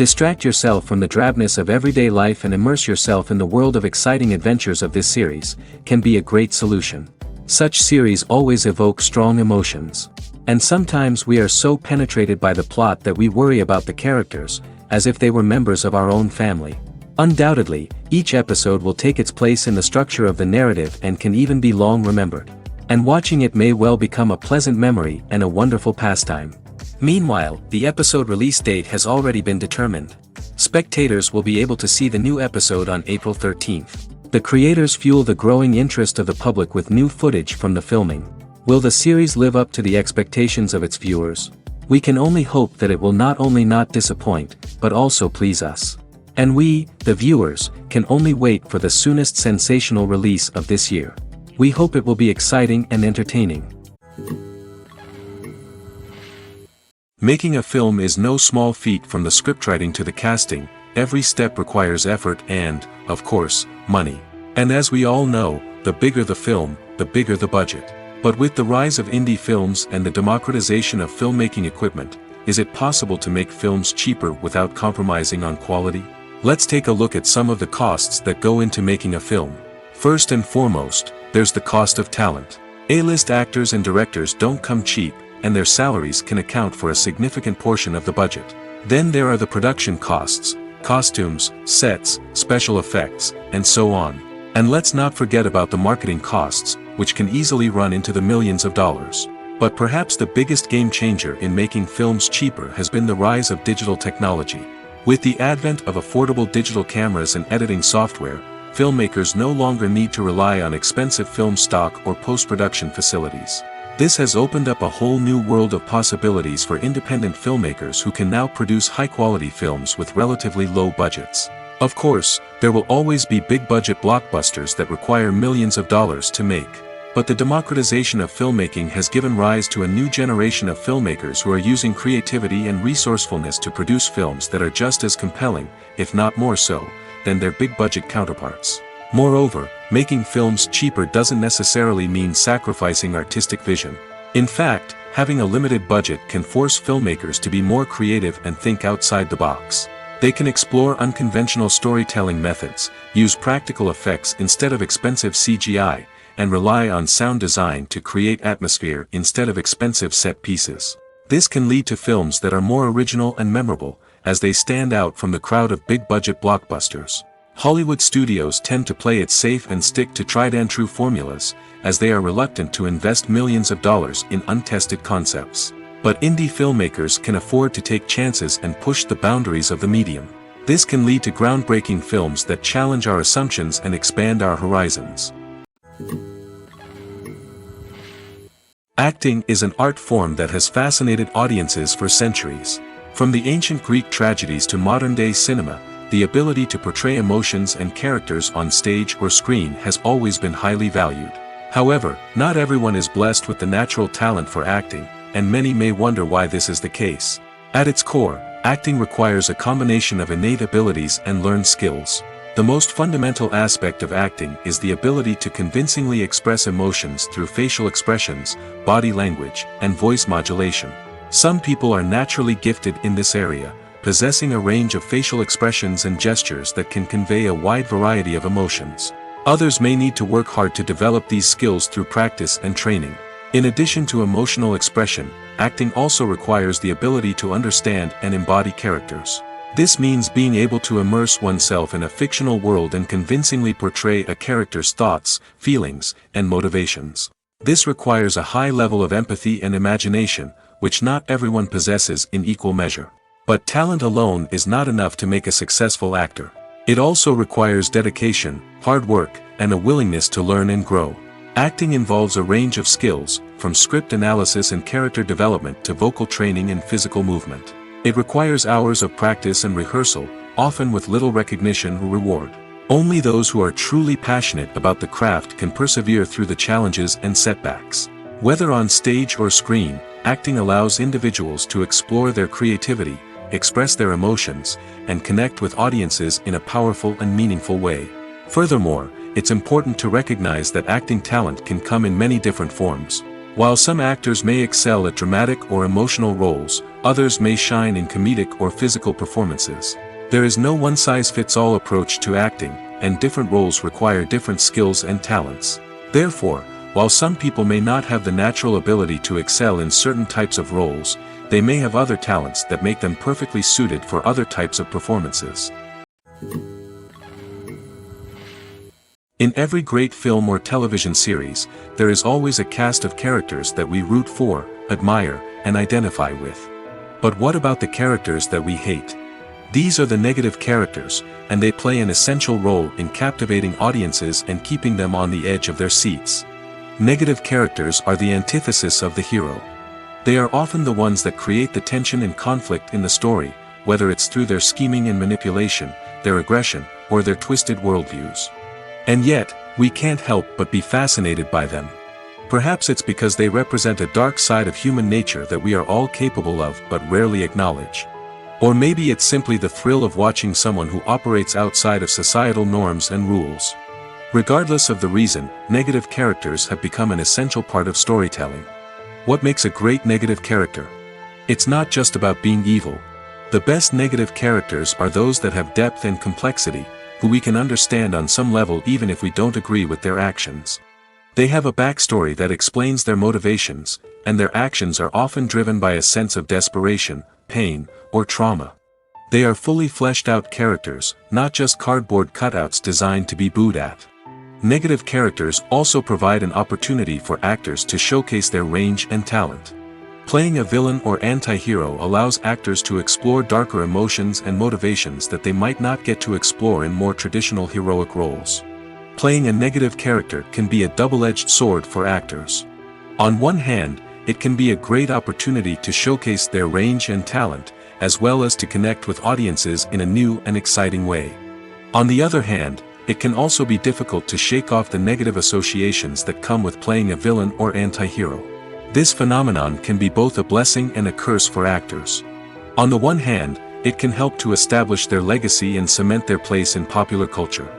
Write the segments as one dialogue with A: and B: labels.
A: Distract yourself from the drabness of everyday life and immerse yourself in the world of exciting adventures of this series, can be a great solution. Such series always evoke strong emotions. And sometimes we are so penetrated by the plot that we worry about the characters, as if they were members of our own family. Undoubtedly, each episode will take its place in the structure of the narrative and can even be long remembered. And watching it may well become a pleasant memory and a wonderful pastime. Meanwhile, the episode release date has already been determined. Spectators will be able to see the new episode on April 13th. The creators fuel the growing interest of the public with new footage from the filming. Will the series live up to the expectations of its viewers? We can only hope that it will not only not disappoint, but also please us. And we, the viewers, can only wait for the soonest sensational release of this year. We hope it will be exciting and entertaining. Making a film is no small feat. From the scriptwriting to the casting, every step requires effort and, of course, money. And as we all know, the bigger the film, the bigger the budget. But with the rise of indie films and the democratization of filmmaking equipment, is it possible to make films cheaper without compromising on quality? Let's take a look at some of the costs that go into making a film. First and foremost, there's the cost of talent. A-list actors and directors don't come cheap, and their salaries can account for a significant portion of the budget. Then there are the production costs, costumes, sets, special effects, and so on. And let's not forget about the marketing costs, which can easily run into the millions of dollars. But perhaps the biggest game changer in making films cheaper has been the rise of digital technology. With the advent of affordable digital cameras and editing software, filmmakers no longer need to rely on expensive film stock or post-production facilities. This has opened up a whole new world of possibilities for independent filmmakers who can now produce high-quality films with relatively low budgets. Of course, there will always be big-budget blockbusters that require millions of dollars to make. But the democratization of filmmaking has given rise to a new generation of filmmakers who are using creativity and resourcefulness to produce films that are just as compelling, if not more so, than their big-budget counterparts. Moreover, making films cheaper doesn't necessarily mean sacrificing artistic vision. In fact, having a limited budget can force filmmakers to be more creative and think outside the box. They can explore unconventional storytelling methods, use practical effects instead of expensive CGI, and rely on sound design to create atmosphere instead of expensive set pieces. This can lead to films that are more original and memorable, as they stand out from the crowd of big-budget blockbusters. Hollywood studios tend to play it safe and stick to tried-and-true formulas, as they are reluctant to invest millions of dollars in untested concepts. But indie filmmakers can afford to take chances and push the boundaries of the medium. This can lead to groundbreaking films that challenge our assumptions and expand our horizons. Acting is an art form that has fascinated audiences for centuries. From the ancient Greek tragedies to modern-day cinema, the ability to portray emotions and characters on stage or screen has always been highly valued. However, not everyone is blessed with the natural talent for acting, and many may wonder why this is the case. At its core, acting requires a combination of innate abilities and learned skills. The most fundamental aspect of acting is the ability to convincingly express emotions through facial expressions, body language, and voice modulation. Some people are naturally gifted in this area, possessing a range of facial expressions and gestures that can convey a wide variety of emotions. Others may need to work hard to develop these skills through practice and training. In addition to emotional expression, acting also requires the ability to understand and embody characters. This means being able to immerse oneself in a fictional world and convincingly portray a character's thoughts, feelings, and motivations. This requires a high level of empathy and imagination, which not everyone possesses in equal measure. But talent alone is not enough to make a successful actor. It also requires dedication, hard work, and a willingness to learn and grow. Acting involves a range of skills, from script analysis and character development to vocal training and physical movement. It requires hours of practice and rehearsal, often with little recognition or reward. Only those who are truly passionate about the craft can persevere through the challenges and setbacks. Whether on stage or screen, acting allows individuals to explore their creativity, express their emotions, and connect with audiences in a powerful and meaningful way. Furthermore, it's important to recognize that acting talent can come in many different forms. While some actors may excel at dramatic or emotional roles, others may shine in comedic or physical performances. There is no one-size-fits-all approach to acting, and different roles require different skills and talents. Therefore, while some people may not have the natural ability to excel in certain types of roles, they may have other talents that make them perfectly suited for other types of performances. In every great film or television series, there is always a cast of characters that we root for, admire, and identify with. But what about the characters that we hate? These are the negative characters, and they play an essential role in captivating audiences and keeping them on the edge of their seats. Negative characters are the antithesis of the hero. They are often the ones that create the tension and conflict in the story, whether it's through their scheming and manipulation, their aggression, or their twisted worldviews. And yet, we can't help but be fascinated by them. Perhaps it's because they represent a dark side of human nature that we are all capable of but rarely acknowledge. Or maybe it's simply the thrill of watching someone who operates outside of societal norms and rules. Regardless of the reason, negative characters have become an essential part of storytelling. What makes a great negative character? It's not just about being evil. The best negative characters are those that have depth and complexity, who we can understand on some level even if we don't agree with their actions. They have a backstory that explains their motivations, and their actions are often driven by a sense of desperation, pain, or trauma. They are fully fleshed out characters, not just cardboard cutouts designed to be booed at. Negative characters also provide an opportunity for actors to showcase their range and talent. Playing a villain or anti-hero allows actors to explore darker emotions and motivations that they might not get to explore in more traditional heroic roles. Playing a negative character can be a double-edged sword for actors. On one hand, it can be a great opportunity to showcase their range and talent, as well as to connect with audiences in a new and exciting way. On the other hand, it can also be difficult to shake off the negative associations that come with playing a villain or anti-hero. This phenomenon can be both a blessing and a curse for actors. On the one hand, it can help to establish their legacy and cement their place in popular culture.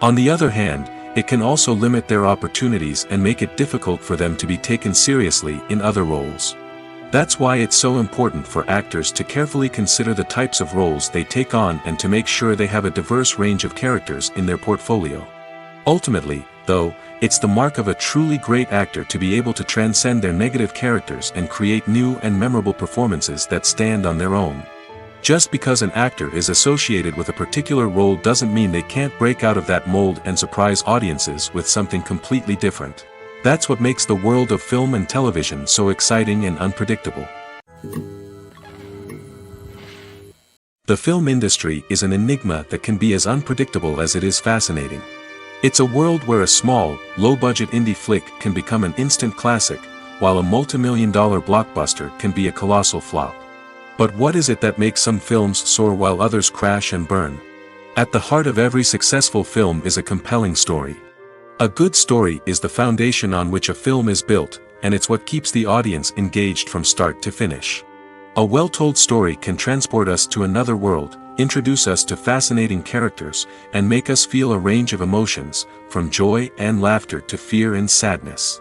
A: On the other hand, it can also limit their opportunities and make it difficult for them to be taken seriously in other roles. That's why it's so important for actors to carefully consider the types of roles they take on and to make sure they have a diverse range of characters in their portfolio. Ultimately, though, it's the mark of a truly great actor to be able to transcend their negative characters and create new and memorable performances that stand on their own. Just because an actor is associated with a particular role doesn't mean they can't break out of that mold and surprise audiences with something completely different. That's what makes the world of film and television so exciting and unpredictable. The film industry is an enigma that can be as unpredictable as it is fascinating. It's a world where a small, low-budget indie flick can become an instant classic, while a multi-million-dollar blockbuster can be a colossal flop. But what is it that makes some films soar while others crash and burn? At the heart of every successful film is a compelling story. A good story is the foundation on which a film is built, and it's what keeps the audience engaged from start to finish. A well-told story can transport us to another world, introduce us to fascinating characters, and make us feel a range of emotions, from joy and laughter to fear and sadness.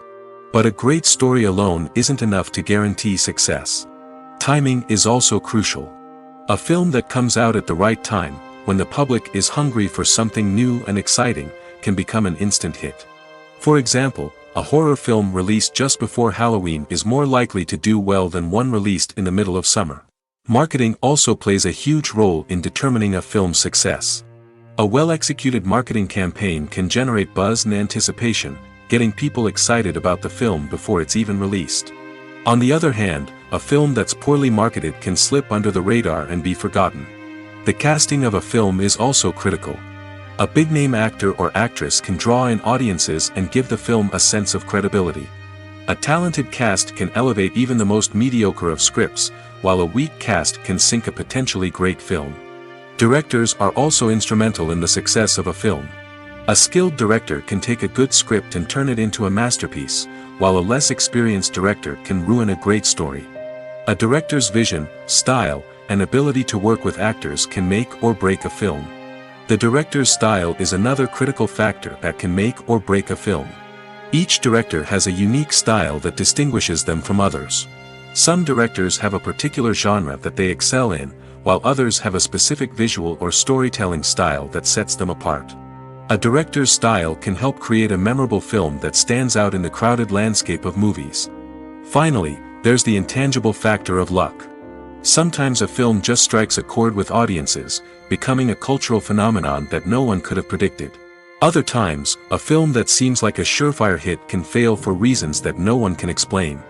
A: But a great story alone isn't enough to guarantee success. Timing is also crucial. A film that comes out at the right time, when the public is hungry for something new and exciting, can become an instant hit. For example, a horror film released just before Halloween is more likely to do well than one released in the middle of summer. Marketing also plays a huge role in determining a film's success. A well-executed marketing campaign can generate buzz and anticipation, getting people excited about the film before it's even released. On the other hand, a film that's poorly marketed can slip under the radar and be forgotten. The casting of a film is also critical. A big-name actor or actress can draw in audiences and give the film a sense of credibility. A talented cast can elevate even the most mediocre of scripts, while a weak cast can sink a potentially great film. Directors are also instrumental in the success of a film. A skilled director can take a good script and turn it into a masterpiece, while a less experienced director can ruin a great story. A director's vision, style, and ability to work with actors can make or break a film. The director's style is another critical factor that can make or break a film. Each director has a unique style that distinguishes them from others. Some directors have a particular genre that they excel in, while others have a specific visual or storytelling style that sets them apart. A director's style can help create a memorable film that stands out in the crowded landscape of movies. Finally, there's the intangible factor of luck. Sometimes a film just strikes a chord with audiences, becoming a cultural phenomenon that no one could have predicted. Other times, a film that seems like a surefire hit can fail for reasons that no one can explain.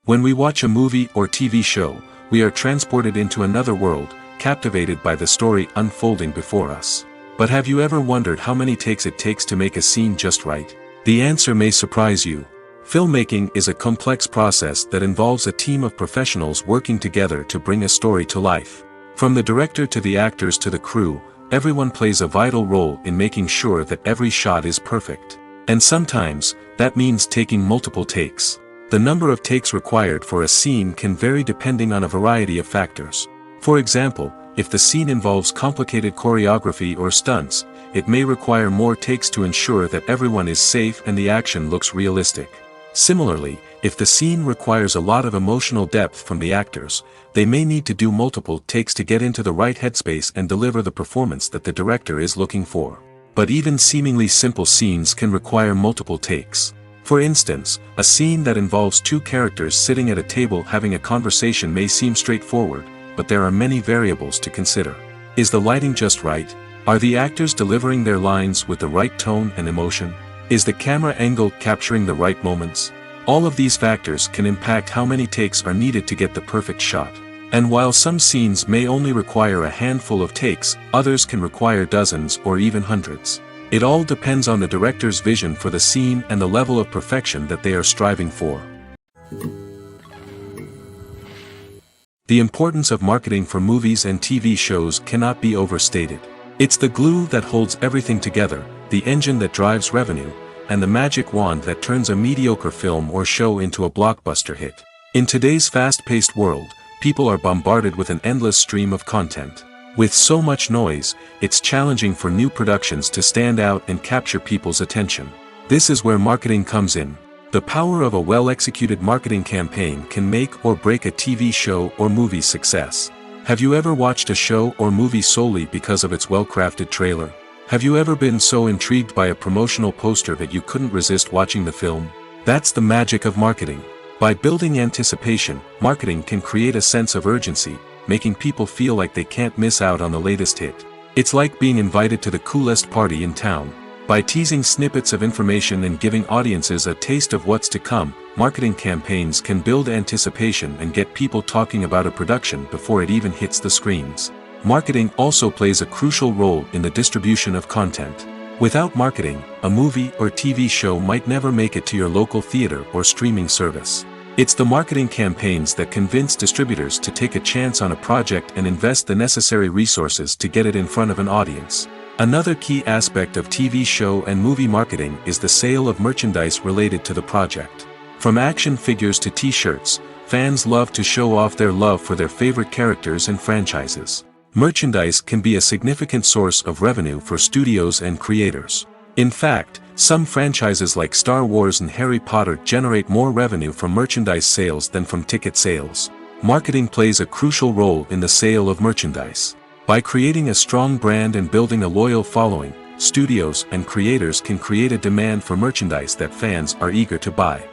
A: When we watch a movie or TV show, we are transported into another world, captivated by the story unfolding before us. But have you ever wondered how many takes it takes to make a scene just right? The answer may surprise you. Filmmaking is a complex process that involves a team of professionals working together to bring a story to life. From the director to the actors to the crew, everyone plays a vital role in making sure that every shot is perfect. And sometimes, that means taking multiple takes. The number of takes required for a scene can vary depending on a variety of factors. For example, if the scene involves complicated choreography or stunts, it may require more takes to ensure that everyone is safe and the action looks realistic. Similarly, if the scene requires a lot of emotional depth from the actors, they may need to do multiple takes to get into the right headspace and deliver the performance that the director is looking for. But even seemingly simple scenes can require multiple takes. For instance, a scene that involves two characters sitting at a table having a conversation may seem straightforward, but there are many variables to consider. Is the lighting just right? Are the actors delivering their lines with the right tone and emotion? Is the camera angle capturing the right moments? All of these factors can impact how many takes are needed to get the perfect shot. And while some scenes may only require a handful of takes, others can require dozens or even hundreds. It all depends on the director's vision for the scene and the level of perfection that they are striving for. The importance of marketing for movies and TV shows cannot be overstated. It's the glue that holds everything together, the engine that drives revenue, and the magic wand that turns a mediocre film or show into a blockbuster hit. In today's fast-paced world, people are bombarded with an endless stream of content. With so much noise, it's challenging for new productions to stand out and capture people's attention. This is where marketing comes in. The power of a well-executed marketing campaign can make or break a TV show or movie's success. Have you ever watched a show or movie solely because of its well-crafted trailer? Have you ever been so intrigued by a promotional poster that you couldn't resist watching the film? That's the magic of marketing. By building anticipation, marketing can create a sense of urgency, making people feel like they can't miss out on the latest hit. It's like being invited to the coolest party in town. By teasing snippets of information and giving audiences a taste of what's to come, marketing campaigns can build anticipation and get people talking about a production before it even hits the screens. Marketing also plays a crucial role in the distribution of content. Without marketing, a movie or TV show might never make it to your local theater or streaming service. It's the marketing campaigns that convince distributors to take a chance on a project and invest the necessary resources to get it in front of an audience. Another key aspect of TV show and movie marketing is the sale of merchandise related to the project. From action figures to t-shirts, fans love to show off their love for their favorite characters and franchises. Merchandise can be a significant source of revenue for studios and creators. In fact, some franchises like Star Wars and Harry Potter generate more revenue from merchandise sales than from ticket sales. Marketing plays a crucial role in the sale of merchandise. By creating a strong brand and building a loyal following, studios and creators can create a demand for merchandise that fans are eager to buy.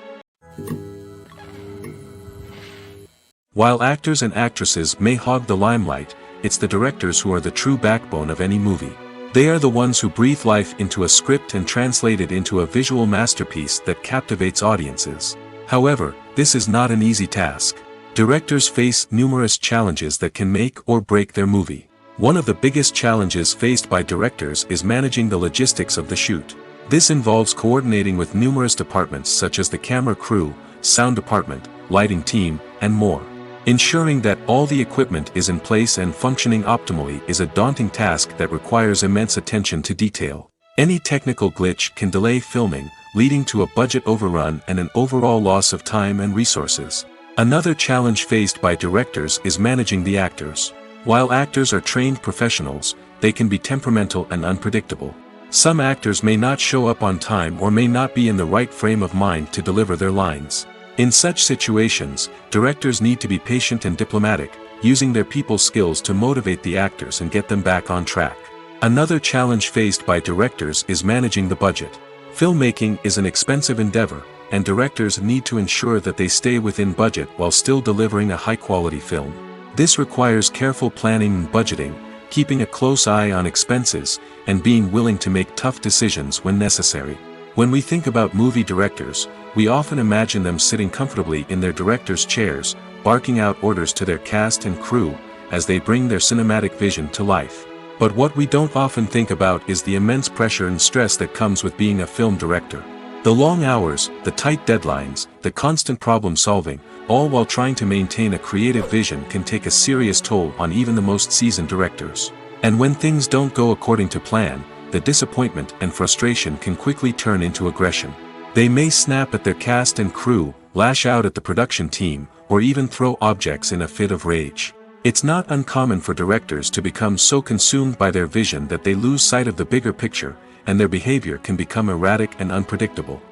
A: While actors and actresses may hog the limelight, it's the directors who are the true backbone of any movie. They are the ones who breathe life into a script and translate it into a visual masterpiece that captivates audiences. However, this is not an easy task. Directors face numerous challenges that can make or break their movie. One of the biggest challenges faced by directors is managing the logistics of the shoot. This involves coordinating with numerous departments such as the camera crew, sound department, lighting team, and more. Ensuring that all the equipment is in place and functioning optimally is a daunting task that requires immense attention to detail. Any technical glitch can delay filming, leading to a budget overrun and an overall loss of time and resources. Another challenge faced by directors is managing the actors. While actors are trained professionals, they can be temperamental and unpredictable. Some actors may not show up on time or may not be in the right frame of mind to deliver their lines. In such situations, directors need to be patient and diplomatic, using their people skills to motivate the actors and get them back on track. Another challenge faced by directors is managing the budget. Filmmaking is an expensive endeavor, and directors need to ensure that they stay within budget while still delivering a high-quality film. This requires careful planning and budgeting, keeping a close eye on expenses, and being willing to make tough decisions when necessary. When we think about movie directors, we often imagine them sitting comfortably in their director's chairs, barking out orders to their cast and crew, as they bring their cinematic vision to life. But what we don't often think about is the immense pressure and stress that comes with being a film director. The long hours, the tight deadlines, the constant problem solving, all while trying to maintain a creative vision can take a serious toll on even the most seasoned directors. And when things don't go according to plan, the disappointment and frustration can quickly turn into aggression. They may snap at their cast and crew, lash out at the production team, or even throw objects in a fit of rage. It's not uncommon for directors to become so consumed by their vision that they lose sight of the bigger picture, and their behavior can become erratic and unpredictable.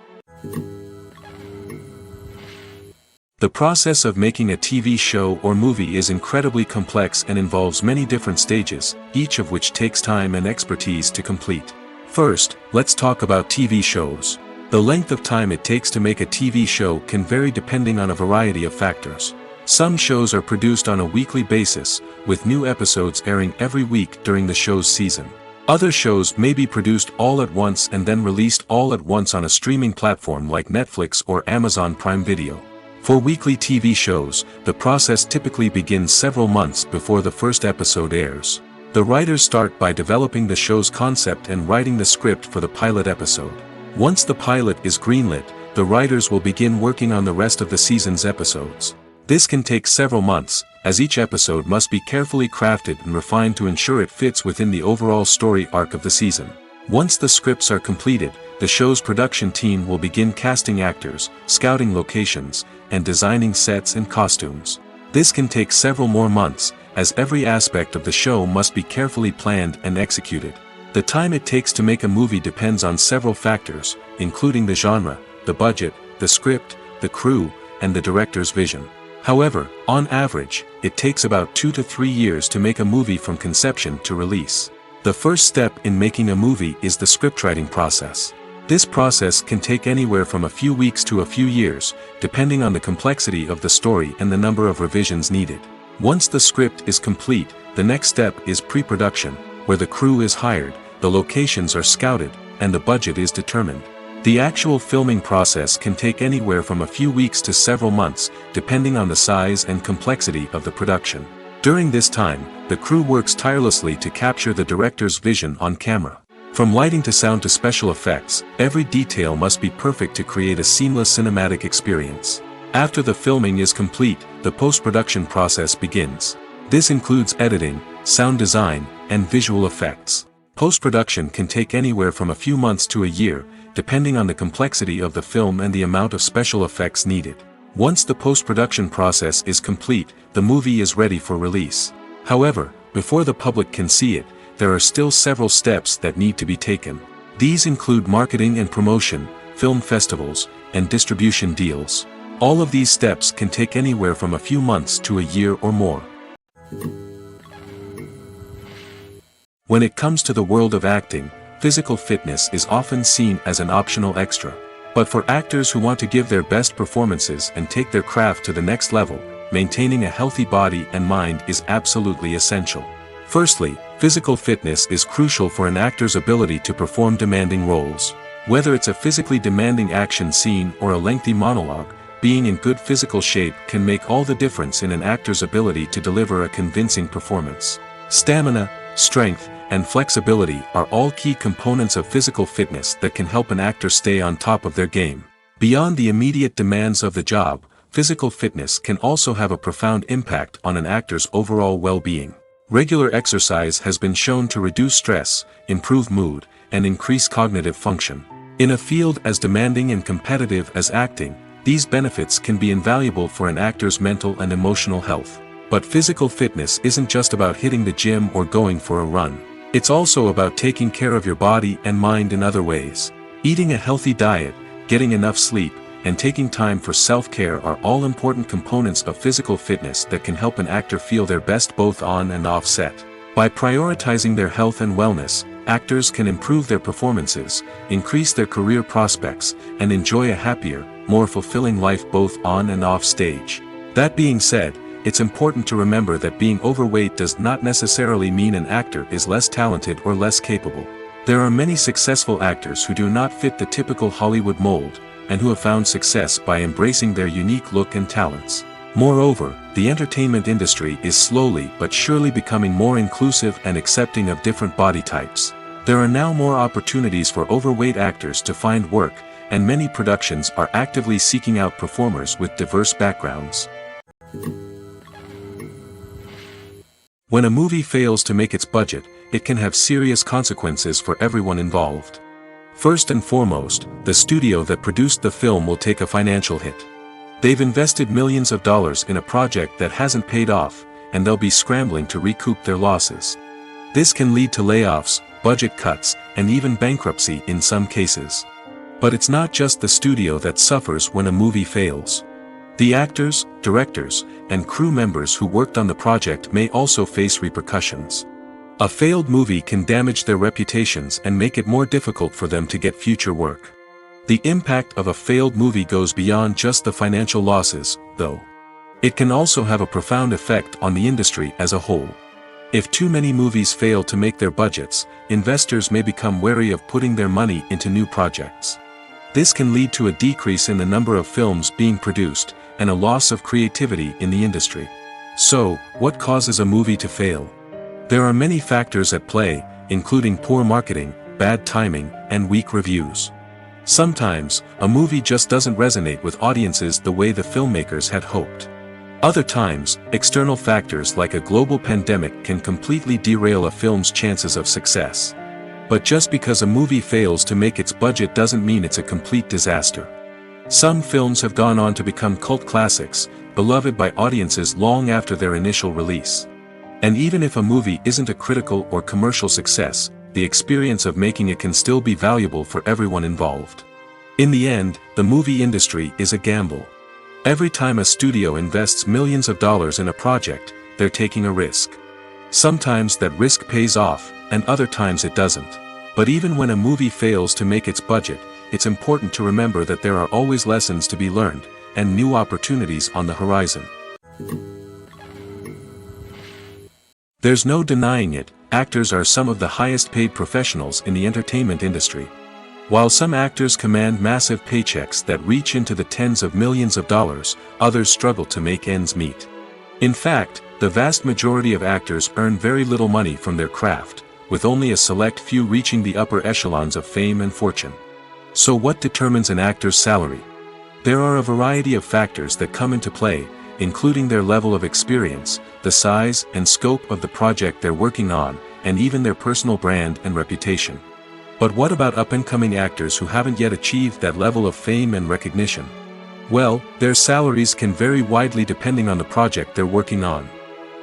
A: The process of making a TV show or movie is incredibly complex and involves many different stages, each of which takes time and expertise to complete. First, let's talk about TV shows. The length of time it takes to make a TV show can vary depending on a variety of factors. Some shows are produced on a weekly basis, with new episodes airing every week during the show's season. Other shows may be produced all at once and then released all at once on a streaming platform like Netflix or Amazon Prime Video. For weekly TV shows, the process typically begins several months before the first episode airs. The writers start by developing the show's concept and writing the script for the pilot episode. Once the pilot is greenlit, the writers will begin working on the rest of the season's episodes. This can take several months, as each episode must be carefully crafted and refined to ensure it fits within the overall story arc of the season. Once the scripts are completed, the show's production team will begin casting actors, scouting locations, and designing sets and costumes. This can take several more months, as every aspect of the show must be carefully planned and executed. The time it takes to make a movie depends on several factors, including the genre, the budget, the script, the crew, and the director's vision. However, on average, it takes about 2 to 3 years to make a movie from conception to release. The first step in making a movie is the scriptwriting process. This process can take anywhere from a few weeks to a few years, depending on the complexity of the story and the number of revisions needed. Once the script is complete, the next step is pre-production, where the crew is hired, the locations are scouted, and the budget is determined. The actual filming process can take anywhere from a few weeks to several months, depending on the size and complexity of the production. During this time, the crew works tirelessly to capture the director's vision on camera. From lighting to sound to special effects, every detail must be perfect to create a seamless cinematic experience. After the filming is complete, the post-production process begins. This includes editing, sound design, and visual effects. Post-production can take anywhere from a few months to a year, depending on the complexity of the film and the amount of special effects needed. Once the post-production process is complete, the movie is ready for release. However, before the public can see it, there are still several steps that need to be taken. These include marketing and promotion, film festivals, and distribution deals. All of these steps can take anywhere from a few months to a year or more. When it comes to the world of acting, physical fitness is often seen as an optional extra. But for actors who want to give their best performances and take their craft to the next level, maintaining a healthy body and mind is absolutely essential. Firstly, physical fitness is crucial for an actor's ability to perform demanding roles. Whether it's a physically demanding action scene or a lengthy monologue, being in good physical shape can make all the difference in an actor's ability to deliver a convincing performance. Stamina, strength, and flexibility are all key components of physical fitness that can help an actor stay on top of their game. Beyond the immediate demands of the job, physical fitness can also have a profound impact on an actor's overall well-being. Regular exercise has been shown to reduce stress, improve mood, and increase cognitive function. In a field as demanding and competitive as acting, these benefits can be invaluable for an actor's mental and emotional health. But physical fitness isn't just about hitting the gym or going for a run. It's also about taking care of your body and mind in other ways. Eating a healthy diet, getting enough sleep, and taking time for self-care are all important components of physical fitness that can help an actor feel their best both on and off set. By prioritizing their health and wellness, actors can improve their performances, increase their career prospects, and enjoy a happier, more fulfilling life both on and off stage. That being said, it's important to remember that being overweight does not necessarily mean an actor is less talented or less capable. There are many successful actors who do not fit the typical Hollywood mold, and who have found success by embracing their unique look and talents. Moreover, the entertainment industry is slowly but surely becoming more inclusive and accepting of different body types. There are now more opportunities for overweight actors to find work, and many productions are actively seeking out performers with diverse backgrounds. When a movie fails to make its budget, it can have serious consequences for everyone involved. First and foremost, the studio that produced the film will take a financial hit. They've invested millions of dollars in a project that hasn't paid off, and they'll be scrambling to recoup their losses. This can lead to layoffs, budget cuts, and even bankruptcy in some cases. But it's not just the studio that suffers when a movie fails. The actors, directors, and crew members who worked on the project may also face repercussions. A failed movie can damage their reputations and make it more difficult for them to get future work. The impact of a failed movie goes beyond just the financial losses, though. It can also have a profound effect on the industry as a whole. If too many movies fail to make their budgets, investors may become wary of putting their money into new projects. This can lead to a decrease in the number of films being produced, and a loss of creativity in the industry. So, what causes a movie to fail? There are many factors at play, including poor marketing, bad timing, and weak reviews. Sometimes, a movie just doesn't resonate with audiences the way the filmmakers had hoped. Other times, external factors like a global pandemic can completely derail a film's chances of success. But just because a movie fails to make its budget doesn't mean it's a complete disaster. Some films have gone on to become cult classics, beloved by audiences long after their initial release. And even if a movie isn't a critical or commercial success, the experience of making it can still be valuable for everyone involved. In the end, the movie industry is a gamble. Every time a studio invests millions of dollars in a project, they're taking a risk. Sometimes that risk pays off, and other times it doesn't. But even when a movie fails to make its budget, it's important to remember that there are always lessons to be learned, and new opportunities on the horizon. There's no denying it, actors are some of the highest paid professionals in the entertainment industry. While some actors command massive paychecks that reach into the tens of millions of dollars, others struggle to make ends meet. In fact, the vast majority of actors earn very little money from their craft, with only a select few reaching the upper echelons of fame and fortune. So what determines an actor's salary? There are a variety of factors that come into play, including their level of experience, the size and scope of the project they're working on, and even their personal brand and reputation. But what about up-and-coming actors who haven't yet achieved that level of fame and recognition? Well, their salaries can vary widely depending on the project they're working on.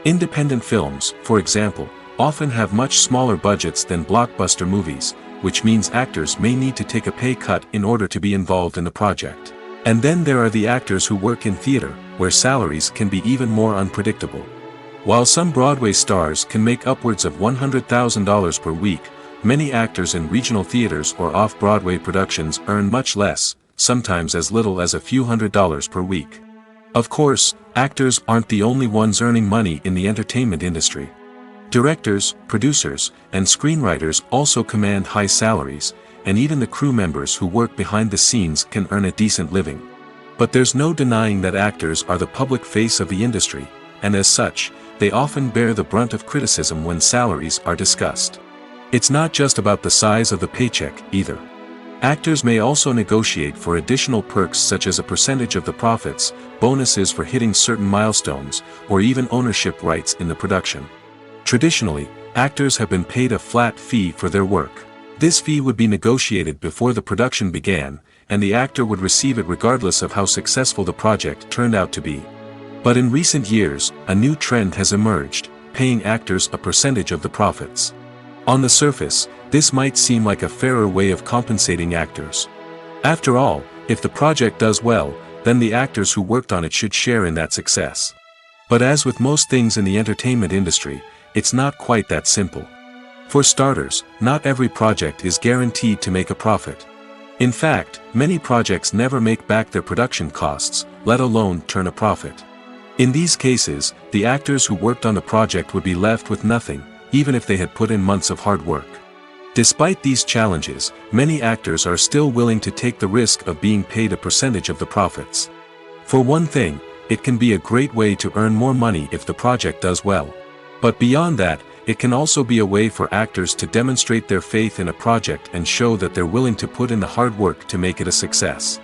A: Independent films, for example, often have much smaller budgets than blockbuster movies, which means actors may need to take a pay cut in order to be involved in the project. And then there are the actors who work in theater, where salaries can be even more unpredictable. While some Broadway stars can make upwards of $100,000 per week, many actors in regional theaters or off-Broadway productions earn much less, sometimes as little as a few $100s per week. Of course, actors aren't the only ones earning money in the entertainment industry. Directors, producers, and screenwriters also command high salaries, and even the crew members who work behind the scenes can earn a decent living. But there's no denying that actors are the public face of the industry, and as such, they often bear the brunt of criticism when salaries are discussed. It's not just about the size of the paycheck, either. Actors may also negotiate for additional perks such as a percentage of the profits, bonuses for hitting certain milestones, or even ownership rights in the production. Traditionally, actors have been paid a flat fee for their work. This fee would be negotiated before the production began, and the actor would receive it regardless of how successful the project turned out to be. But in recent years, a new trend has emerged, paying actors a percentage of the profits. On the surface, this might seem like a fairer way of compensating actors. After all, if the project does well, then the actors who worked on it should share in that success. But as with most things in the entertainment industry, it's not quite that simple. For starters, not every project is guaranteed to make a profit. In fact, many projects never make back their production costs, let alone turn a profit. In these cases, the actors who worked on the project would be left with nothing, even if they had put in months of hard work. Despite these challenges, many actors are still willing to take the risk of being paid a percentage of the profits. For one thing, it can be a great way to earn more money if the project does well. But beyond that, it can also be a way for actors to demonstrate their faith in a project and show that they're willing to put in the hard work to make it a success.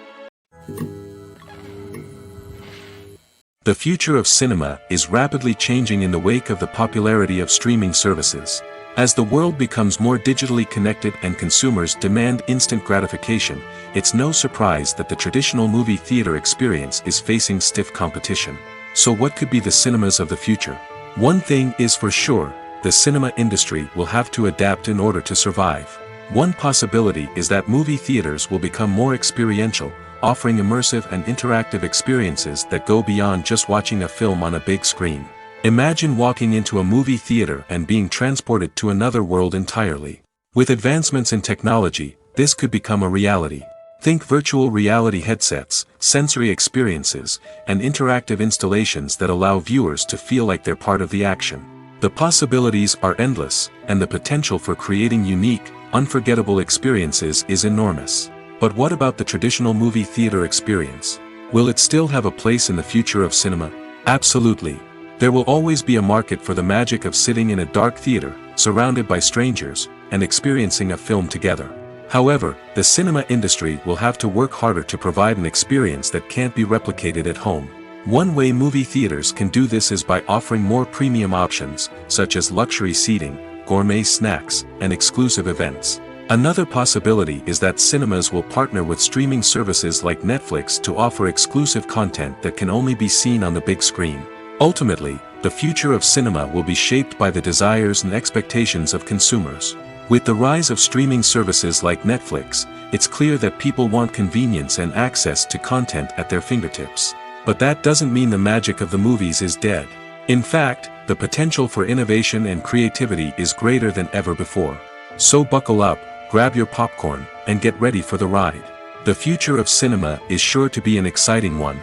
A: The future of cinema is rapidly changing in the wake of the popularity of streaming services. As the world becomes more digitally connected and consumers demand instant gratification, it's no surprise that the traditional movie theater experience is facing stiff competition. So what could be the cinemas of the future? One thing is for sure, the cinema industry will have to adapt in order to survive. One possibility is that movie theaters will become more experiential, offering immersive and interactive experiences that go beyond just watching a film on a big screen. Imagine walking into a movie theater and being transported to another world entirely. With advancements in technology, this could become a reality. Think virtual reality headsets, sensory experiences, and interactive installations that allow viewers to feel like they're part of the action. The possibilities are endless, and the potential for creating unique, unforgettable experiences is enormous. But what about the traditional movie theater experience? Will it still have a place in the future of cinema? Absolutely. There will always be a market for the magic of sitting in a dark theater, surrounded by strangers, and experiencing a film together. However, the cinema industry will have to work harder to provide an experience that can't be replicated at home. One way movie theaters can do this is by offering more premium options, such as luxury seating, gourmet snacks, and exclusive events. Another possibility is that cinemas will partner with streaming services like Netflix to offer exclusive content that can only be seen on the big screen. Ultimately, the future of cinema will be shaped by the desires and expectations of consumers. With the rise of streaming services like Netflix, it's clear that people want convenience and access to content at their fingertips. But that doesn't mean the magic of the movies is dead. In fact, the potential for innovation and creativity is greater than ever before. So buckle up, grab your popcorn, and get ready for the ride. The future of cinema is sure to be an exciting one.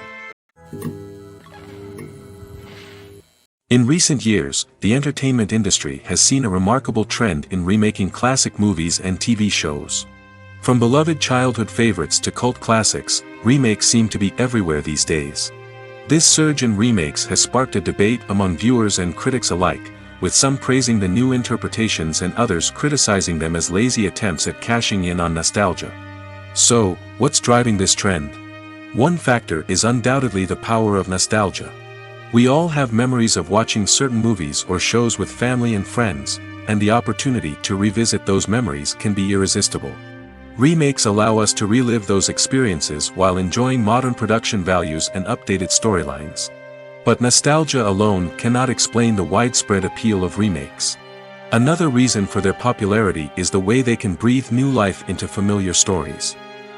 A: In recent years, the entertainment industry has seen a remarkable trend in remaking classic movies and TV shows. From beloved childhood favorites to cult classics, remakes seem to be everywhere these days. This surge in remakes has sparked a debate among viewers and critics alike, with some praising the new interpretations and others criticizing them as lazy attempts at cashing in on nostalgia. So, what's driving this trend? One factor is undoubtedly the power of nostalgia. We all have memories of watching certain movies or shows with family and friends, and the opportunity to revisit those memories can be irresistible. Remakes allow us to relive those experiences while enjoying modern production values and updated storylines. But nostalgia alone cannot explain the widespread appeal of remakes. Another reason for their popularity is the way they can breathe new life into familiar stories.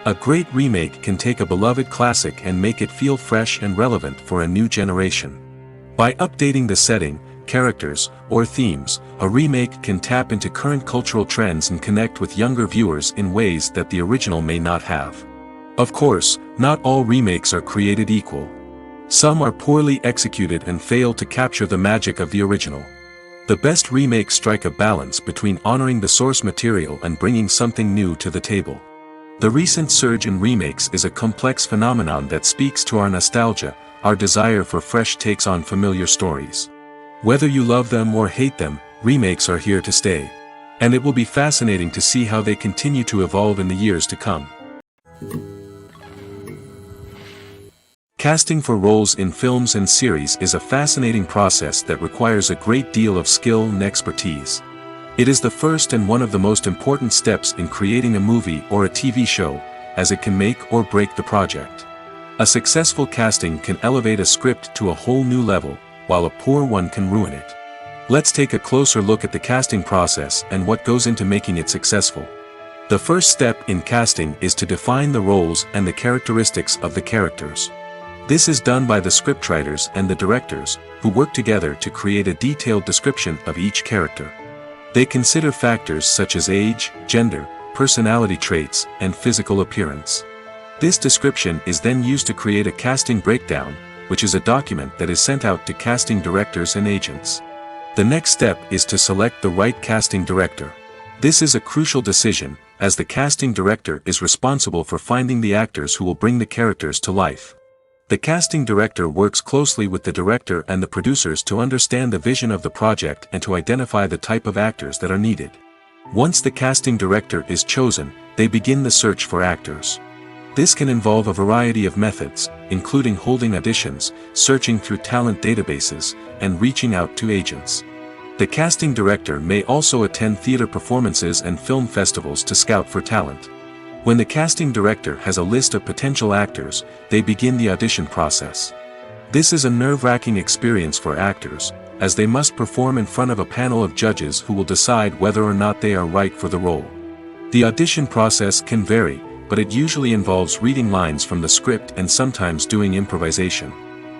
A: A great remake can take a beloved classic and make it feel fresh and relevant for a new generation. By updating the setting, characters, or themes, a remake can tap into current cultural trends and connect with younger viewers in ways that the original may not have. Of course, not all remakes are created equal. Some are poorly executed and fail to capture the magic of the original. The best remakes strike a balance between honoring the source material and bringing something new to the table. The recent surge in remakes is a complex phenomenon that speaks to our nostalgia, our desire for fresh takes on familiar stories. Whether you love them or hate them, remakes are here to stay. And it will be fascinating to see how they continue to evolve in the years to come. Casting for roles in films and series is a fascinating process that requires a great deal of skill and expertise. It is the first and one of the most important steps in creating a movie or a TV show, as it can make or break the project. A successful casting can elevate a script to a whole new level, while a poor one can ruin it. Let's take a closer look at the casting process and what goes into making it successful. The first step in casting is to define the roles and the characteristics of the characters. This is done by the scriptwriters and the directors, who work together to create a detailed description of each character. They consider factors such as age, gender, personality traits, and physical appearance. This description is then used to create a casting breakdown, which is a document that is sent out to casting directors and agents. The next step is to select the right casting director. This is a crucial decision, as the casting director is responsible for finding the actors who will bring the characters to life. The casting director works closely with the director and the producers to understand the vision of the project and to identify the type of actors that are needed. Once the casting director is chosen, they begin the search for actors. This can involve a variety of methods, including holding auditions, searching through talent databases, and reaching out to agents. The casting director may also attend theater performances and film festivals to scout for talent. When the casting director has a list of potential actors, they begin the audition process. This is a nerve-wracking experience for actors, as they must perform in front of a panel of judges who will decide whether or not they are right for the role. The audition process can vary, but it usually involves reading lines from the script and sometimes doing improvisation.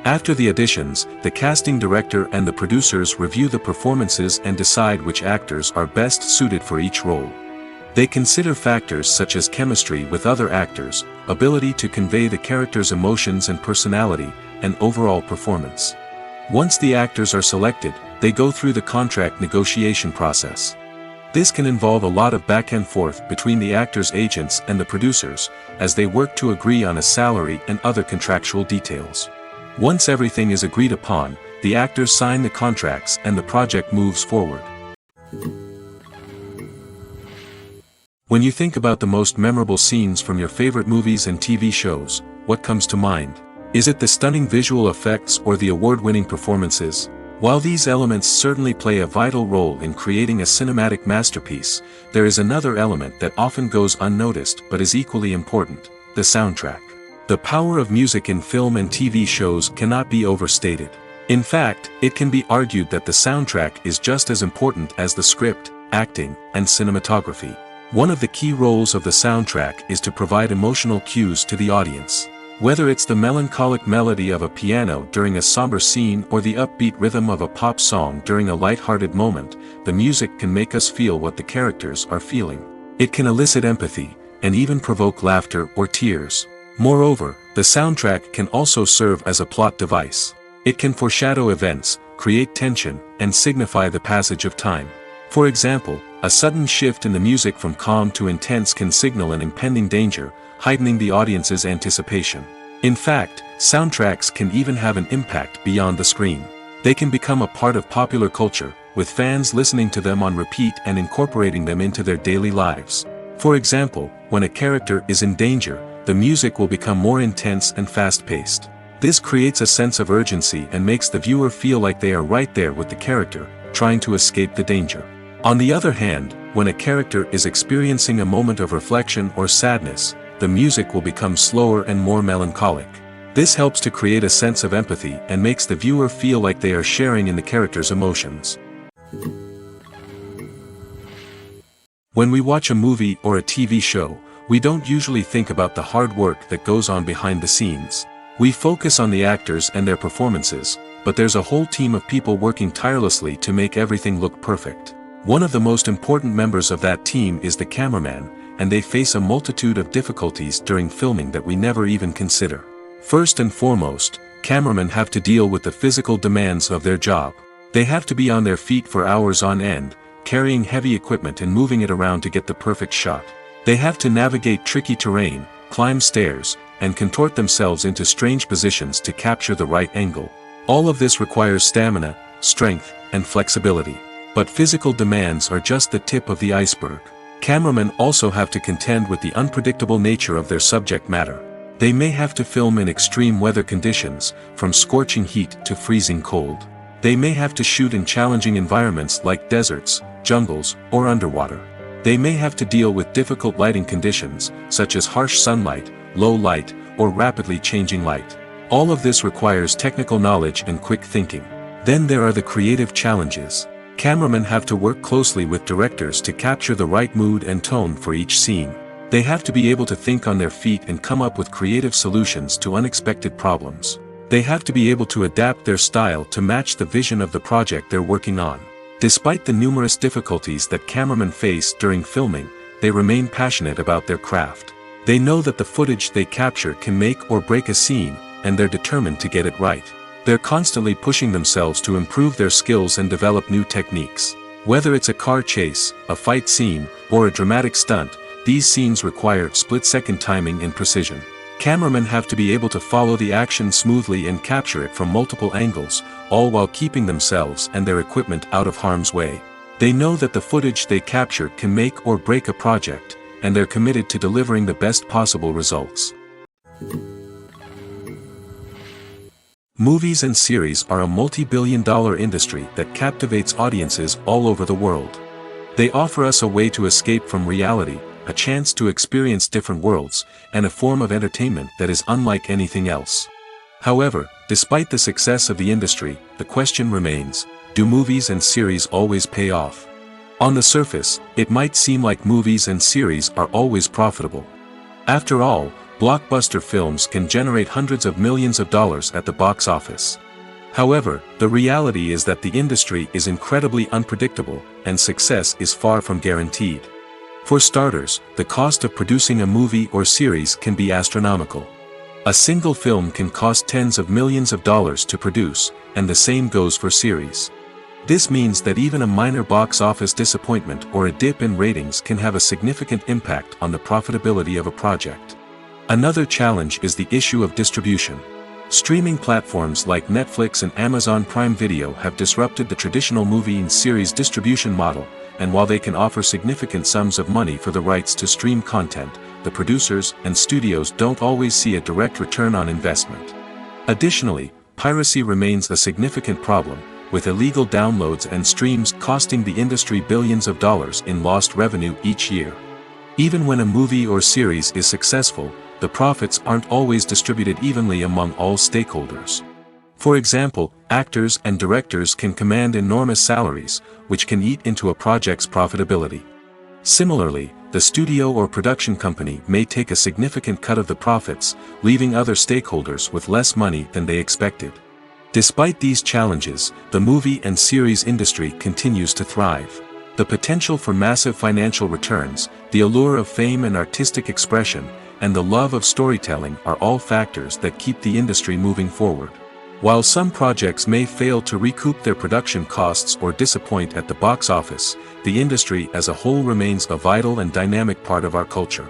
A: After the auditions, the casting director and the producers review the performances and decide which actors are best suited for each role. They consider factors such as chemistry with other actors, ability to convey the character's emotions and personality, and overall performance. Once the actors are selected, they go through the contract negotiation process. This can involve a lot of back and forth between the actors' agents and the producers, as they work to agree on a salary and other contractual details. Once everything is agreed upon, the actors sign the contracts and the project moves forward. When you think about the most memorable scenes from your favorite movies and TV shows, what comes to mind? Is it the stunning visual effects or the award-winning performances? While these elements certainly play a vital role in creating a cinematic masterpiece, there is another element that often goes unnoticed but is equally important: the soundtrack. The power of music in film and TV shows cannot be overstated. In fact, it can be argued that the soundtrack is just as important as the script, acting, and cinematography. One of the key roles of the soundtrack is to provide emotional cues to the audience. Whether it's the melancholic melody of a piano during a somber scene or the upbeat rhythm of a pop song during a light-hearted moment, the music can make us feel what the characters are feeling. It can elicit empathy, and even provoke laughter or tears. Moreover, the soundtrack can also serve as a plot device. It can foreshadow events, create tension, and signify the passage of time. For example, a sudden shift in the music from calm to intense can signal an impending danger, heightening the audience's anticipation. In fact, soundtracks can even have an impact beyond the screen. They can become a part of popular culture, with fans listening to them on repeat and incorporating them into their daily lives. For example, when a character is in danger, the music will become more intense and fast-paced. This creates a sense of urgency and makes the viewer feel like they are right there with the character, trying to escape the danger. On the other hand, when a character is experiencing a moment of reflection or sadness, the music will become slower and more melancholic. This helps to create a sense of empathy and makes the viewer feel like they are sharing in the character's emotions. When we watch a movie or a TV show, we don't usually think about the hard work that goes on behind the scenes. We focus on the actors and their performances, but there's a whole team of people working tirelessly to make everything look perfect. One of the most important members of that team is the cameraman, and they face a multitude of difficulties during filming that we never even consider. First and foremost, cameramen have to deal with the physical demands of their job. They have to be on their feet for hours on end, carrying heavy equipment and moving it around to get the perfect shot. They have to navigate tricky terrain, climb stairs, and contort themselves into strange positions to capture the right angle. All of this requires stamina, strength, and flexibility. But physical demands are just the tip of the iceberg. Cameramen also have to contend with the unpredictable nature of their subject matter. They may have to film in extreme weather conditions, from scorching heat to freezing cold. They may have to shoot in challenging environments like deserts, jungles, or underwater. They may have to deal with difficult lighting conditions, such as harsh sunlight, low light, or rapidly changing light. All of this requires technical knowledge and quick thinking. Then there are the creative challenges. Cameramen have to work closely with directors to capture the right mood and tone for each scene. They have to be able to think on their feet and come up with creative solutions to unexpected problems. They have to be able to adapt their style to match the vision of the project they're working on. Despite the numerous difficulties that cameramen face during filming, they remain passionate about their craft. They know that the footage they capture can make or break a scene, and they're determined to get it right. They're constantly pushing themselves to improve their skills and develop new techniques. Whether it's a car chase, a fight scene, or a dramatic stunt, these scenes require split-second timing and precision. Cameramen have to be able to follow the action smoothly and capture it from multiple angles, all while keeping themselves and their equipment out of harm's way. They know that the footage they capture can make or break a project, and they're committed to delivering the best possible results. Movies and series are a multi-billion-dollar industry that captivates audiences all over the world. They offer us a way to escape from reality, a chance to experience different worlds, and a form of entertainment that is unlike anything else. However, despite the success of the industry, the question remains, do movies and series always pay off? On the surface, it might seem like movies and series are always profitable. After all, blockbuster films can generate hundreds of millions of dollars at the box office. However, the reality is that the industry is incredibly unpredictable, and success is far from guaranteed. For starters, the cost of producing a movie or series can be astronomical. A single film can cost tens of millions of dollars to produce, and the same goes for series. This means that even a minor box office disappointment or a dip in ratings can have a significant impact on the profitability of a project. Another challenge is the issue of distribution. Streaming platforms like Netflix and Amazon Prime Video have disrupted the traditional movie and series distribution model, and while they can offer significant sums of money for the rights to stream content, the producers and studios don't always see a direct return on investment. Additionally, piracy remains a significant problem, with illegal downloads and streams costing the industry billions of dollars in lost revenue each year. Even when a movie or series is successful, the profits aren't always distributed evenly among all stakeholders. For example, actors and directors can command enormous salaries, which can eat into a project's profitability. Similarly, the studio or production company may take a significant cut of the profits, leaving other stakeholders with less money than they expected. Despite these challenges, the movie and series industry continues to thrive. The potential for massive financial returns, the allure of fame and artistic expression, and the love of storytelling are all factors that keep the industry moving forward. While some projects may fail to recoup their production costs or disappoint at the box office, the industry as a whole remains a vital and dynamic part of our culture.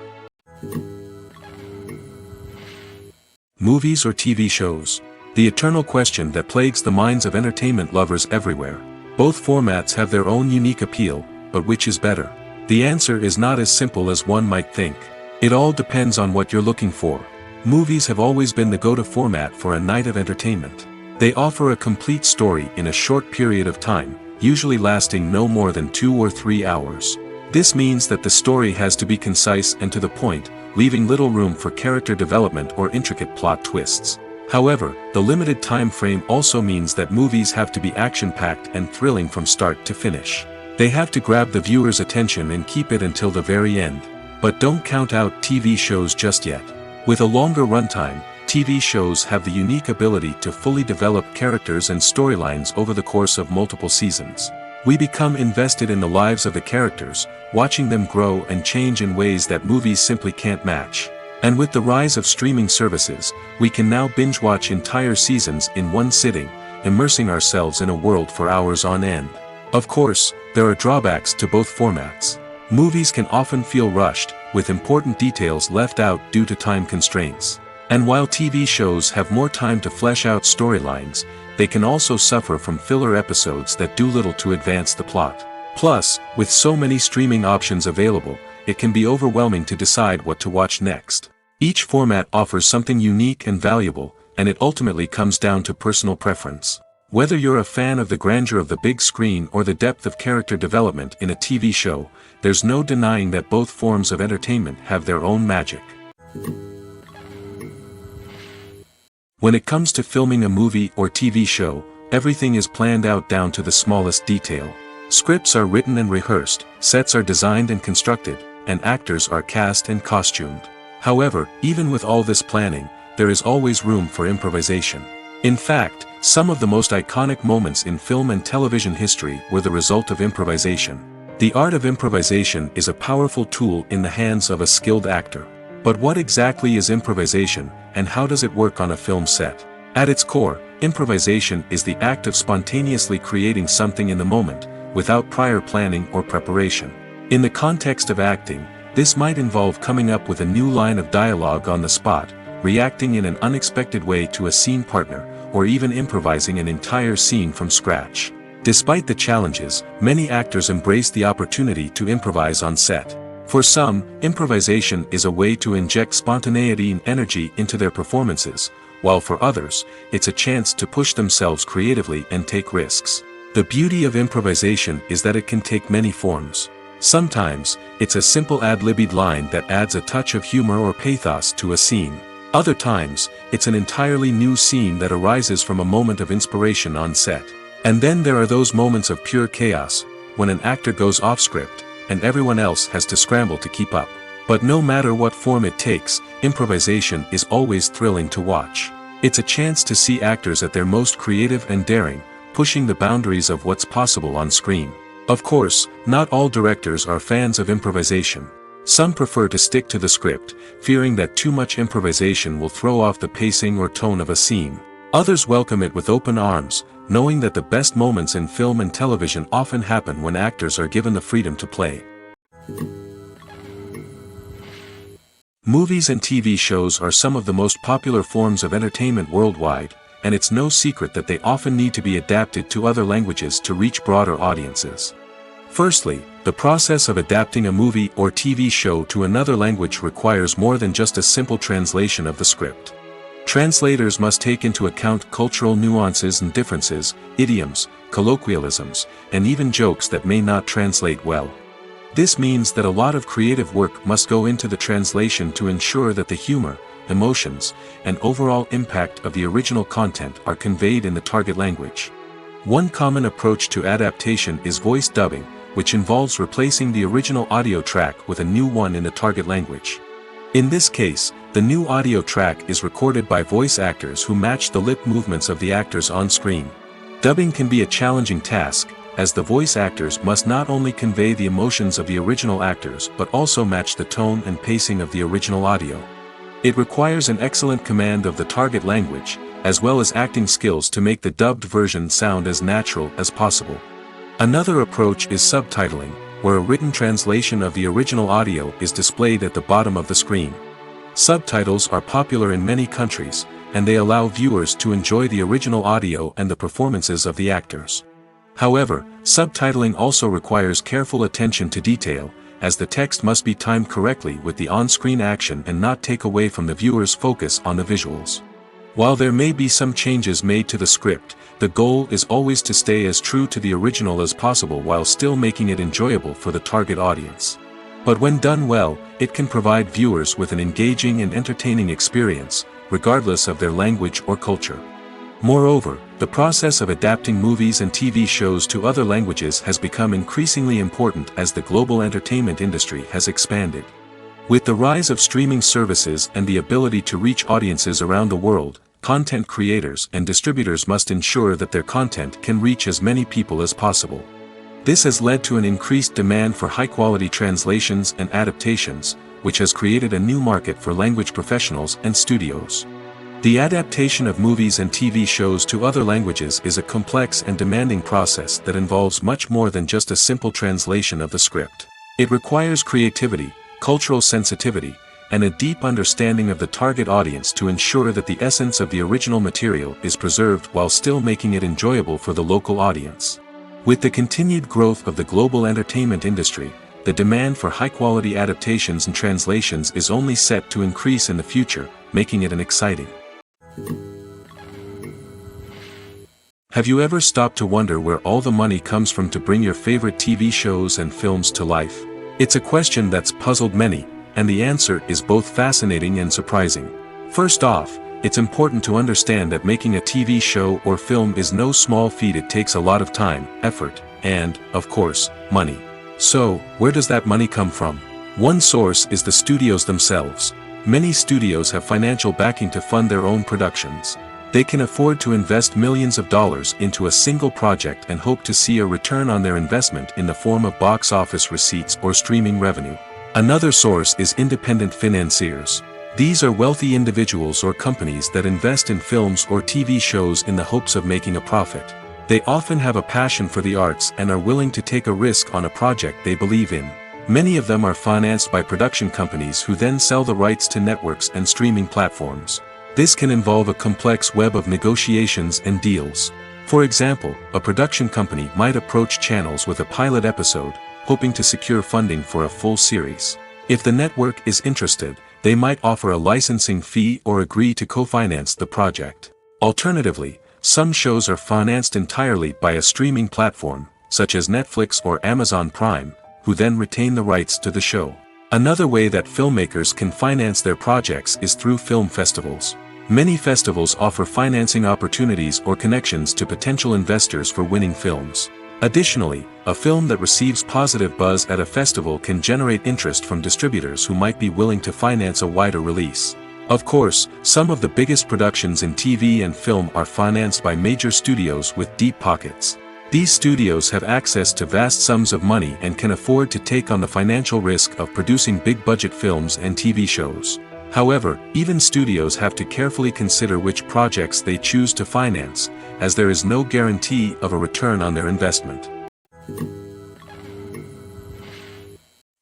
A: Movies or TV shows? The eternal question that plagues the minds of entertainment lovers everywhere. Both formats have their own unique appeal, but which is better? The answer is not as simple as one might think. It all depends on what you're looking for. Movies have always been the go-to format for a night of entertainment. They offer a complete story in a short period of time, usually lasting no more than 2 or 3 hours. This means that the story has to be concise and to the point, leaving little room for character development or intricate plot twists. However, the limited time frame also means that movies have to be action-packed and thrilling from start to finish. They have to grab the viewer's attention and keep it until the very end. But don't count out TV shows just yet. With a longer runtime, TV shows have the unique ability to fully develop characters and storylines over the course of multiple seasons. We become invested in the lives of the characters, watching them grow and change in ways that movies simply can't match. And with the rise of streaming services, we can now binge-watch entire seasons in one sitting, immersing ourselves in a world for hours on end. Of course, there are drawbacks to both formats. Movies can often feel rushed, with important details left out due to time constraints. And while TV shows have more time to flesh out storylines, they can also suffer from filler episodes that do little to advance the plot. Plus, with so many streaming options available, it can be overwhelming to decide what to watch next. Each format offers something unique and valuable, and it ultimately comes down to personal preference. Whether you're a fan of the grandeur of the big screen or the depth of character development in a TV show, there's no denying that both forms of entertainment have their own magic. When it comes to filming a movie or TV show, everything is planned out down to the smallest detail. Scripts are written and rehearsed, sets are designed and constructed, and actors are cast and costumed. However, even with all this planning, there is always room for improvisation. In fact, some of the most iconic moments in film and television history were the result of improvisation. The art of improvisation is a powerful tool in the hands of a skilled actor. But what exactly is improvisation, and how does it work on a film set? At its core, improvisation is the act of spontaneously creating something in the moment, without prior planning or preparation. In the context of acting, this might involve coming up with a new line of dialogue on the spot, reacting in an unexpected way to a scene partner, or even improvising an entire scene from scratch. Despite the challenges, many actors embrace the opportunity to improvise on set. For some, improvisation is a way to inject spontaneity and energy into their performances, while for others, it's a chance to push themselves creatively and take risks. The beauty of improvisation is that it can take many forms. Sometimes, it's a simple ad-libbed line that adds a touch of humor or pathos to a scene. Other times, it's an entirely new scene that arises from a moment of inspiration on set. And then there are those moments of pure chaos, when an actor goes off script, and everyone else has to scramble to keep up. But no matter what form it takes, improvisation is always thrilling to watch. It's a chance to see actors at their most creative and daring, pushing the boundaries of what's possible on screen. Of course, not all directors are fans of improvisation. Some prefer to stick to the script, fearing that too much improvisation will throw off the pacing or tone of a scene. Others welcome it with open arms, knowing that the best moments in film and television often happen when actors are given the freedom to play. Movies and TV shows are some of the most popular forms of entertainment worldwide, and it's no secret that they often need to be adapted to other languages to reach broader audiences. Firstly, the process of adapting a movie or TV show to another language requires more than just a simple translation of the script. Translators must take into account cultural nuances and differences, idioms, colloquialisms, and even jokes that may not translate well. This means that a lot of creative work must go into the translation to ensure that the humor, emotions, and overall impact of the original content are conveyed in the target language. One common approach to adaptation is voice dubbing, which involves replacing the original audio track with a new one in the target language. In this case, the new audio track is recorded by voice actors who match the lip movements of the actors on screen. Dubbing can be a challenging task, as the voice actors must not only convey the emotions of the original actors but also match the tone and pacing of the original audio. It requires an excellent command of the target language, as well as acting skills to make the dubbed version sound as natural as possible. Another approach is subtitling, where a written translation of the original audio is displayed at the bottom of the screen. Subtitles are popular in many countries, and they allow viewers to enjoy the original audio and the performances of the actors. However, subtitling also requires careful attention to detail, as the text must be timed correctly with the on-screen action and not take away from the viewer's focus on the visuals. While there may be some changes made to the script, the goal is always to stay as true to the original as possible while still making it enjoyable for the target audience. But when done well, it can provide viewers with an engaging and entertaining experience, regardless of their language or culture. Moreover, the process of adapting movies and TV shows to other languages has become increasingly important as the global entertainment industry has expanded. With the rise of streaming services and the ability to reach audiences around the world, content creators and distributors must ensure that their content can reach as many people as possible. This has led to an increased demand for high-quality translations and adaptations, which has created a new market for language professionals and studios. The adaptation of movies and TV shows to other languages is a complex and demanding process that involves much more than just a simple translation of the script. It requires creativity, cultural sensitivity, and a deep understanding of the target audience to ensure that the essence of the original material is preserved while still making it enjoyable for the local audience. With the continued growth of the global entertainment industry, the demand for high-quality adaptations and translations is only set to increase in the future, making it exciting. Have you ever stopped to wonder where all the money comes from to bring your favorite TV shows and films to life? It's a question that's puzzled many, and the answer is both fascinating and surprising. First off, it's important to understand that making a TV show or film is no small feat. It takes a lot of time, effort, and, of course, money. So, where does that money come from? One source is the studios themselves. Many studios have financial backing to fund their own productions. They can afford to invest millions of dollars into a single project and hope to see a return on their investment in the form of box office receipts or streaming revenue. Another source is independent financiers. These are wealthy individuals or companies that invest in films or TV shows in the hopes of making a profit. They often have a passion for the arts and are willing to take a risk on a project they believe in. Many of them are financed by production companies who then sell the rights to networks and streaming platforms. This can involve a complex web of negotiations and deals. For example, a production company might approach channels with a pilot episode, hoping to secure funding for a full series. If the network is interested, they might offer a licensing fee or agree to co-finance the project. Alternatively, some shows are financed entirely by a streaming platform, such as Netflix or Amazon Prime, who then retain the rights to the show. Another way that filmmakers can finance their projects is through film festivals. Many festivals offer financing opportunities or connections to potential investors for winning films. Additionally, a film that receives positive buzz at a festival can generate interest from distributors who might be willing to finance a wider release. Of course, some of the biggest productions in TV and film are financed by major studios with deep pockets. These studios have access to vast sums of money and can afford to take on the financial risk of producing big-budget films and TV shows. However, even studios have to carefully consider which projects they choose to finance, as there is no guarantee of a return on their investment.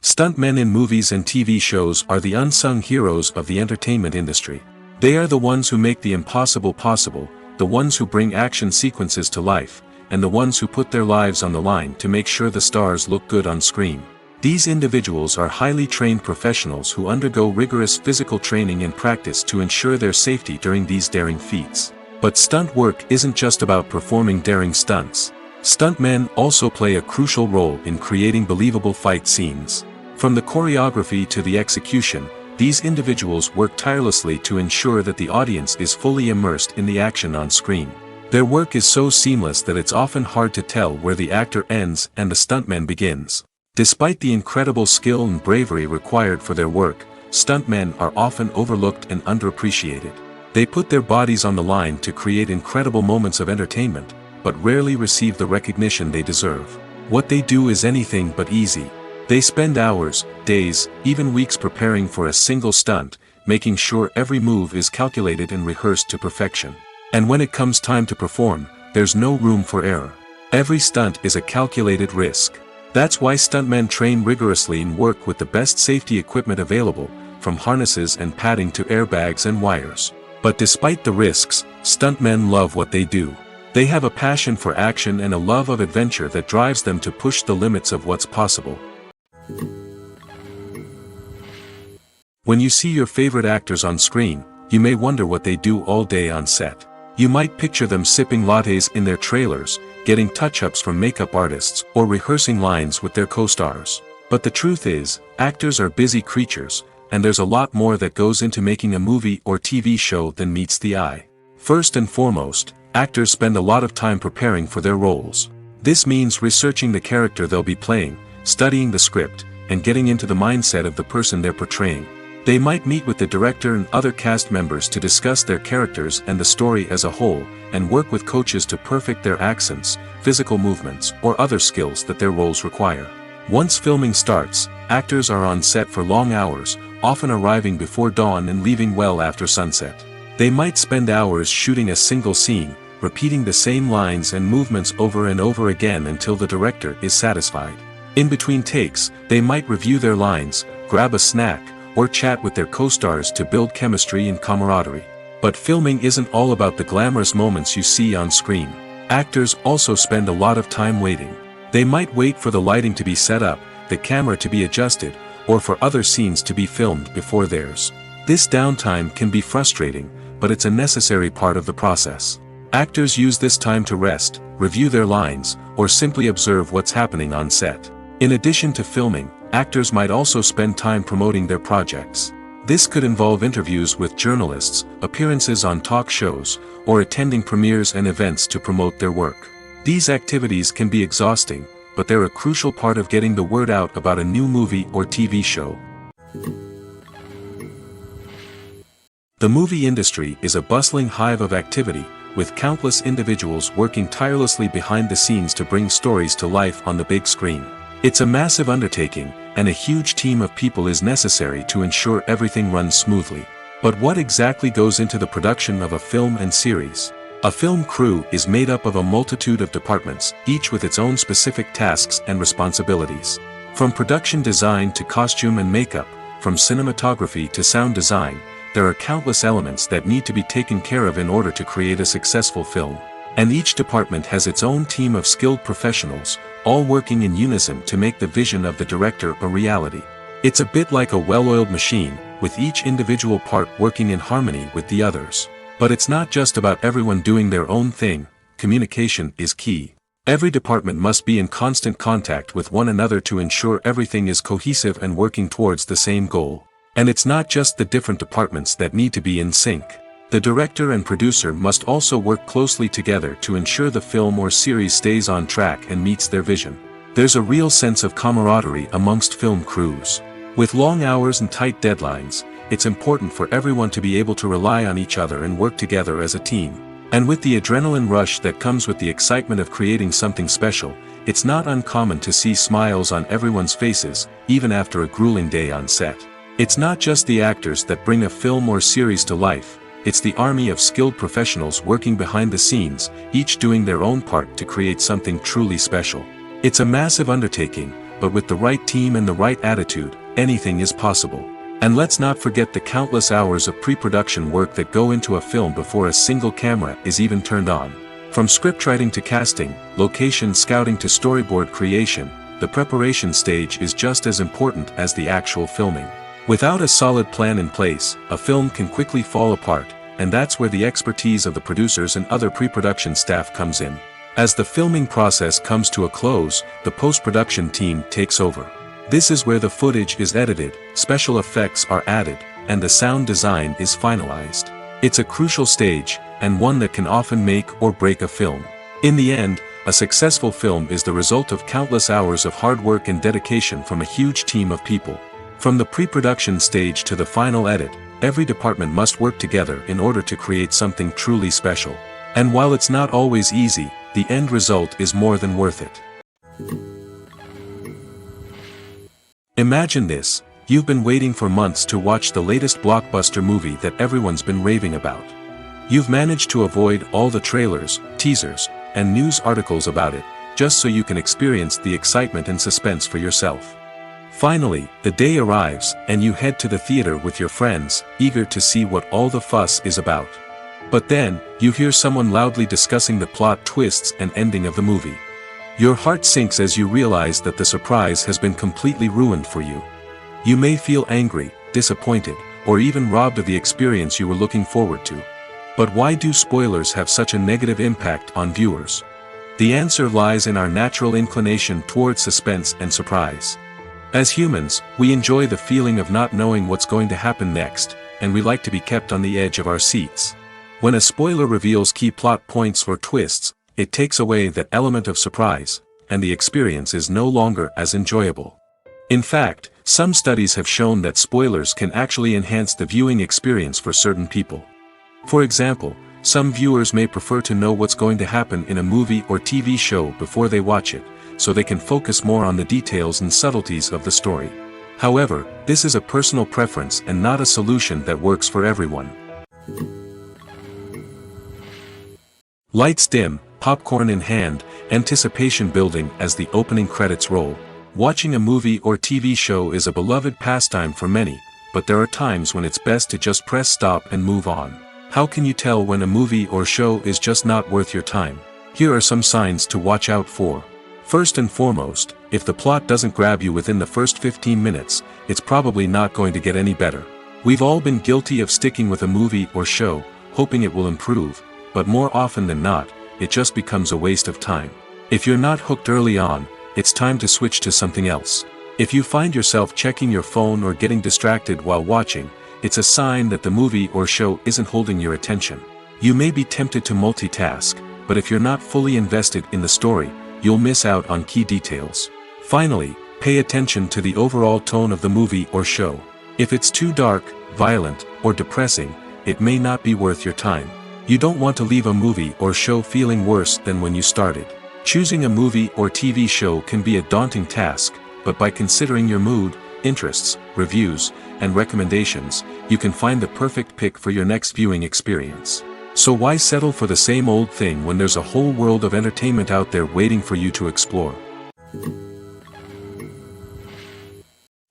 A: Stuntmen in movies and TV shows are the unsung heroes of the entertainment industry. They are the ones who make the impossible possible, the ones who bring action sequences to life, and the ones who put their lives on the line to make sure the stars look good on screen. These individuals are highly trained professionals who undergo rigorous physical training and practice to ensure their safety during these daring feats. But stunt work isn't just about performing daring stunts. Stuntmen also play a crucial role in creating believable fight scenes. From the choreography to the execution, these individuals work tirelessly to ensure that the audience is fully immersed in the action on screen. Their work is so seamless that it's often hard to tell where the actor ends and the stuntman begins. Despite the incredible skill and bravery required for their work, stuntmen are often overlooked and underappreciated. They put their bodies on the line to create incredible moments of entertainment, but rarely receive the recognition they deserve. What they do is anything but easy. They spend hours, days, even weeks preparing for a single stunt, making sure every move is calculated and rehearsed to perfection. And when it comes time to perform, there's no room for error. Every stunt is a calculated risk. That's why stuntmen train rigorously and work with the best safety equipment available, from harnesses and padding to airbags and wires. But despite the risks, stuntmen love what they do. They have a passion for action and a love of adventure that drives them to push the limits of what's possible. When you see your favorite actors on screen, you may wonder what they do all day on set. You might picture them sipping lattes in their trailers, getting touch-ups from makeup artists, or rehearsing lines with their co-stars. But the truth is, actors are busy creatures, and there's a lot more that goes into making a movie or TV show than meets the eye. First and foremost, actors spend a lot of time preparing for their roles. This means researching the character they'll be playing, studying the script, and getting into the mindset of the person they're portraying. They might meet with the director and other cast members to discuss their characters and the story as a whole, and work with coaches to perfect their accents, physical movements, or other skills that their roles require. Once filming starts, actors are on set for long hours, often arriving before dawn and leaving well after sunset. They might spend hours shooting a single scene, repeating the same lines and movements over and over again until the director is satisfied. In between takes, they might review their lines, grab a snack, or chat with their co-stars to build chemistry and camaraderie. But filming isn't all about the glamorous moments you see on screen. Actors also spend a lot of time waiting. They might wait for the lighting to be set up, the camera to be adjusted, or for other scenes to be filmed before theirs. This downtime can be frustrating, but it's a necessary part of the process. Actors use this time to rest, review their lines, or simply observe what's happening on set. In addition to filming, actors might also spend time promoting their projects. This could involve interviews with journalists, appearances on talk shows, or attending premieres and events to promote their work. These activities can be exhausting, but they're a crucial part of getting the word out about a new movie or TV show. The movie industry is a bustling hive of activity, with countless individuals working tirelessly behind the scenes to bring stories to life on the big screen. It's a massive undertaking, and a huge team of people is necessary to ensure everything runs smoothly. But what exactly goes into the production of a film and series? A film crew is made up of a multitude of departments, each with its own specific tasks and responsibilities. From production design to costume and makeup, from cinematography to sound design, there are countless elements that need to be taken care of in order to create a successful film. And each department has its own team of skilled professionals, all working in unison to make the vision of the director a reality. It's a bit like a well-oiled machine, with each individual part working in harmony with the others. But it's not just about everyone doing their own thing. Communication is key. Every department must be in constant contact with one another to ensure everything is cohesive and working towards the same goal. And it's not just the different departments that need to be in sync. The director and producer must also work closely together to ensure the film or series stays on track and meets their vision. There's a real sense of camaraderie amongst film crews. With long hours and tight deadlines, it's important for everyone to be able to rely on each other and work together as a team. And with the adrenaline rush that comes with the excitement of creating something special, it's not uncommon to see smiles on everyone's faces, even after a grueling day on set. It's not just the actors that bring a film or series to life, it's the army of skilled professionals working behind the scenes, each doing their own part to create something truly special. It's a massive undertaking, but with the right team and the right attitude, anything is possible. And let's not forget the countless hours of pre-production work that go into a film before a single camera is even turned on. From scriptwriting to casting, location scouting to storyboard creation, the preparation stage is just as important as the actual filming. Without a solid plan in place, a film can quickly fall apart, and that's where the expertise of the producers and other pre-production staff comes in. As the filming process comes to a close, the post-production team takes over. This is where the footage is edited, special effects are added, and the sound design is finalized. It's a crucial stage, and one that can often make or break a film. In the end, a successful film is the result of countless hours of hard work and dedication from a huge team of people. From the pre-production stage to the final edit, every department must work together in order to create something truly special. And while it's not always easy, the end result is more than worth it. Imagine this, you've been waiting for months to watch the latest blockbuster movie that everyone's been raving about. You've managed to avoid all the trailers, teasers, and news articles about it, just so you can experience the excitement and suspense for yourself. Finally, the day arrives, and you head to the theater with your friends, eager to see what all the fuss is about. But then, you hear someone loudly discussing the plot twists and ending of the movie. Your heart sinks as you realize that the surprise has been completely ruined for you. You may feel angry, disappointed, or even robbed of the experience you were looking forward to. But why do spoilers have such a negative impact on viewers? The answer lies in our natural inclination toward suspense and surprise. As humans, we enjoy the feeling of not knowing what's going to happen next, and we like to be kept on the edge of our seats. When a spoiler reveals key plot points or twists, it takes away that element of surprise, and the experience is no longer as enjoyable. In fact, some studies have shown that spoilers can actually enhance the viewing experience for certain people. For example, some viewers may prefer to know what's going to happen in a movie or TV show before they watch it, so they can focus more on the details and subtleties of the story. However, this is a personal preference and not a solution that works for everyone. Lights dim, popcorn in hand, anticipation building as the opening credits roll. Watching a movie or TV show is a beloved pastime for many, but there are times when it's best to just press stop and move on. How can you tell when a movie or show is just not worth your time? Here are some signs to watch out for. First and foremost, if the plot doesn't grab you within the first 15 minutes, it's probably not going to get any better. We've all been guilty of sticking with a movie or show, hoping it will improve, but more often than not, it just becomes a waste of time. If you're not hooked early on, it's time to switch to something else. If you find yourself checking your phone or getting distracted while watching, it's a sign that the movie or show isn't holding your attention. You may be tempted to multitask, but if you're not fully invested in the story, you'll miss out on key details. Finally, pay attention to the overall tone of the movie or show. If it's too dark, violent, or depressing, it may not be worth your time. You don't want to leave a movie or show feeling worse than when you started. Choosing a movie or TV show can be a daunting task, but by considering your mood, interests, reviews, and recommendations, you can find the perfect pick for your next viewing experience. So why settle for the same old thing when there's a whole world of entertainment out there waiting for you to explore?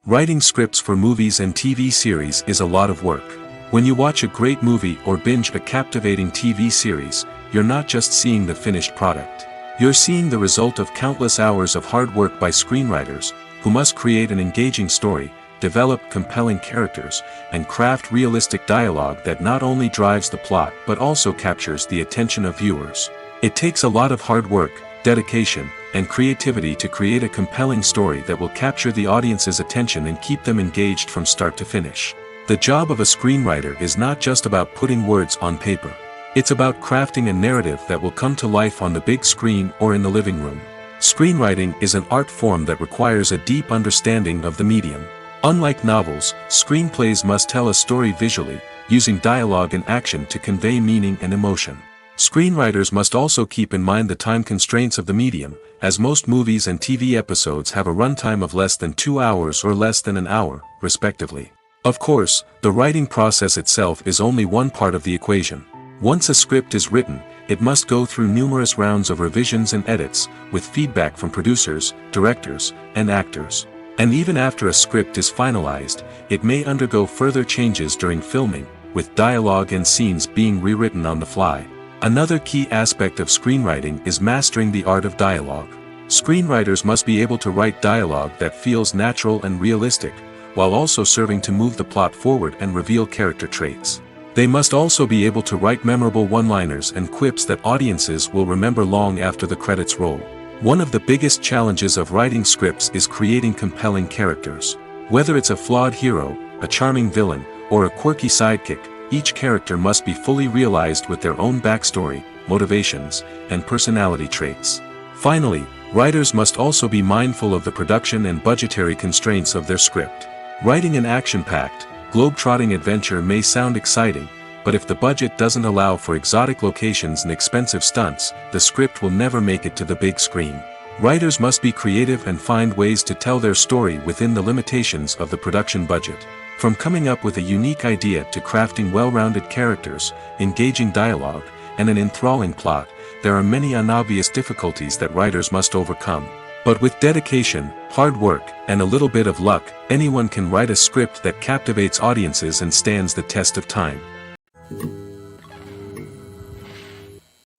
A: Writing scripts for movies and TV series is a lot of work. When you watch a great movie or binge a captivating TV series, you're not just seeing the finished product. You're seeing the result of countless hours of hard work by screenwriters, who must create an engaging story, develop compelling characters, and craft realistic dialogue that not only drives the plot but also captures the attention of viewers. It takes a lot of hard work, dedication, and creativity to create a compelling story that will capture the audience's attention and keep them engaged from start to finish. The job of a screenwriter is not just about putting words on paper. It's about crafting a narrative that will come to life on the big screen or in the living room. Screenwriting is an art form that requires a deep understanding of the medium. Unlike novels, screenplays must tell a story visually, using dialogue and action to convey meaning and emotion. Screenwriters must also keep in mind the time constraints of the medium, as most movies and TV episodes have a runtime of less than 2 hours or less than an hour, respectively. Of course, the writing process itself is only one part of the equation. Once a script is written, it must go through numerous rounds of revisions and edits, with feedback from producers, directors, and actors. And even after a script is finalized, it may undergo further changes during filming, with dialogue and scenes being rewritten on the fly. Another key aspect of screenwriting is mastering the art of dialogue. Screenwriters must be able to write dialogue that feels natural and realistic, while also serving to move the plot forward and reveal character traits. They must also be able to write memorable one-liners and quips that audiences will remember long after the credits roll. One of the biggest challenges of writing scripts is creating compelling characters. Whether it's a flawed hero, a charming villain, or a quirky sidekick, each character must be fully realized with their own backstory, motivations, and personality traits. Finally, writers must also be mindful of the production and budgetary constraints of their script. Writing an action-packed, globe-trotting adventure may sound exciting, but if the budget doesn't allow for exotic locations and expensive stunts, the script will never make it to the big screen. Writers must be creative and find ways to tell their story within the limitations of the production budget. From coming up with a unique idea to crafting well-rounded characters, engaging dialogue, and an enthralling plot, there are many unobvious difficulties that writers must overcome. But with dedication, hard work, and a little bit of luck, anyone can write a script that captivates audiences and stands the test of time.